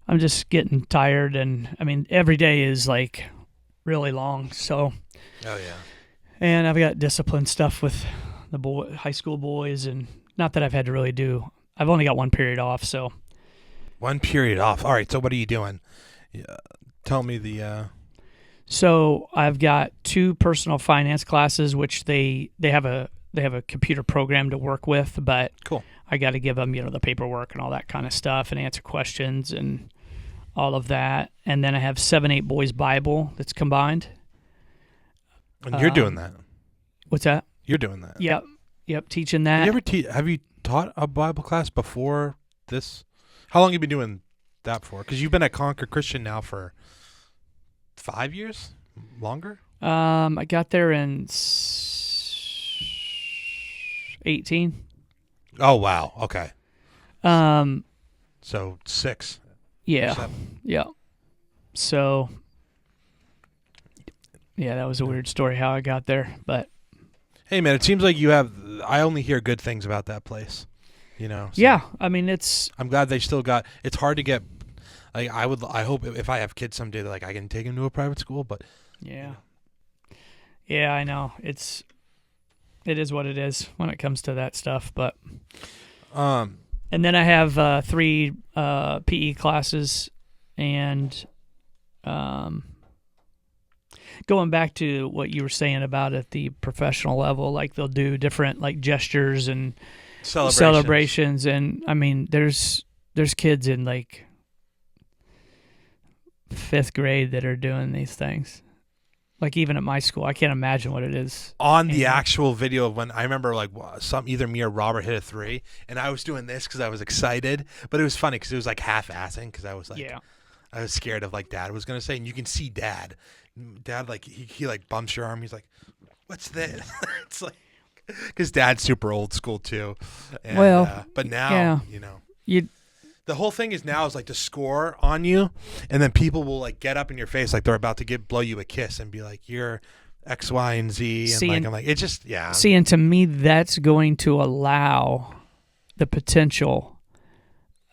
I'm just getting tired, and I mean every day is like really long. So Oh yeah. and I've got discipline stuff with the high school boys, and not that I've had to really do. I've only got one period off, so. One period off. All right. So what are you doing? Yeah, tell me the. So I've got 2 personal finance classes, which they have a computer program to work with, but Cool. I got to give them the paperwork and all that kind of stuff, and answer questions and all of that. And then I have 7-8 boys Bible that's combined. And you're doing that. What's that? You're doing that. Yep, teaching that. Have you taught a Bible class before this? How long have you been doing that for? Because you've been at Concord Christian now for 5 years, longer. I got there in 18. Oh wow. Okay. So 6. Yeah, 7. yeah. So, yeah, that was a weird story how I got there, but Hey man, it seems like you have. I only hear good things about that place. So yeah, I mean it's. I'm glad they still got. It's hard to get. Like I hope if I have kids someday, that I can take them to a private school. But Yeah. Yeah, I know. It is what it is when it comes to that stuff, but and then I have 3 PE classes, and going back to what you were saying about at the professional level, like they'll do different like gestures and celebrations, and I mean there's kids in like 5th grade that are doing these things. Like even at my school, I can't imagine what it is. On the actual video of when I remember like either me or Robert hit a 3, and I was doing this because I was excited, but it was funny because it was like half-assing because I was like, I was scared of like Dad was gonna say, and you can see Dad like he like bumps your arm. He's like, "What's this?" It's like because Dad's super old school too. And, but now the whole thing is now is like to score on you, and then people will like get up in your face like they're about to blow you a kiss and be like, "You're X, Y, and Z." And I'm like, it just See, and to me, that's going to allow the potential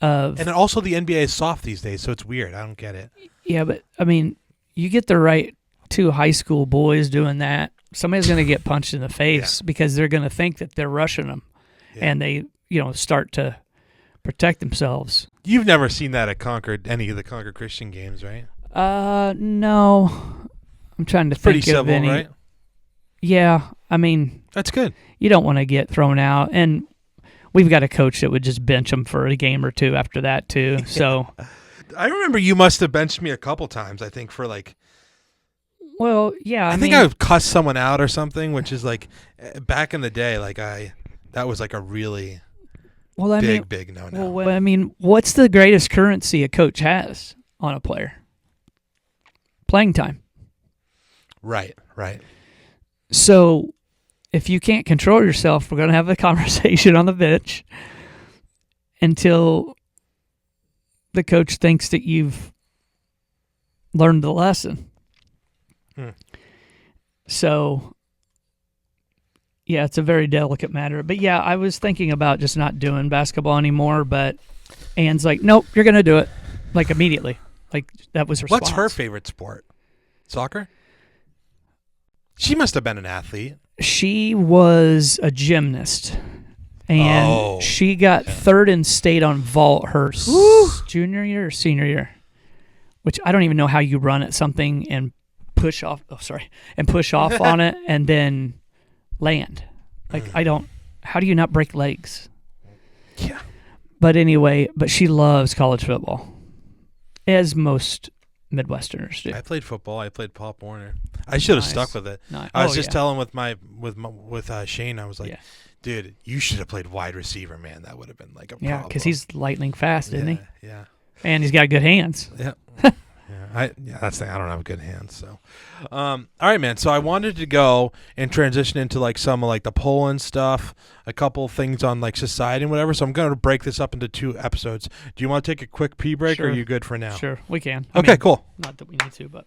of. And also, the NBA is soft these days, so it's weird. I don't get it. Yeah, but I mean, you get the right 2 high school boys doing that, somebody's going to get punched in the face because they're going to think that they're rushing them, and they start to protect themselves. You've never seen that at Concord, any of the Concord Christian games, right? No. I'm trying to think pretty of any. Civil, right? Yeah, I mean, that's good. You don't want to get thrown out, and we've got a coach that would just bench them for a game or 2 after that too. So, I remember you must have benched me a couple times. I think for like. Well, yeah. I think I cussed someone out or something, which is like back in the day, like that was like a really. Big no. Well, I mean, what's the greatest currency a coach has on a player? Playing time. Right. So, if you can't control yourself, we're going to have a conversation on the bench until the coach thinks that you've learned the lesson. So, yeah, it's a very delicate matter. But yeah, I was thinking about just not doing basketball anymore, but Anne's like, nope, you're going to do it. Like immediately. Like that was her response. What's her favorite sport? Soccer? She must have been an athlete. She was a gymnast. And she got 3rd in state on vault her junior year or senior year. Which I don't even know how you run at something and push off on it and then land. Like how do you not break legs? Yeah. But anyway, she loves college football, as most Midwesterners do. I played football. I played Pop Warner. I should have stuck with it. Nice. I was just telling with Shane. I was like, dude, you should have played wide receiver, man. That would have been like a problem. Yeah, because he's lightning fast, isn't he? Yeah. And he's got good hands. Yeah. That's the thing. I don't have good hands, so. All right, man. So I wanted to go and transition into like some of like the Poland stuff, a couple things on like society and whatever. So I'm going to break this up into 2 episodes. Do you want to take a quick pee break, or are you good for now? Sure, we can. Okay, cool. Not that we need to, but.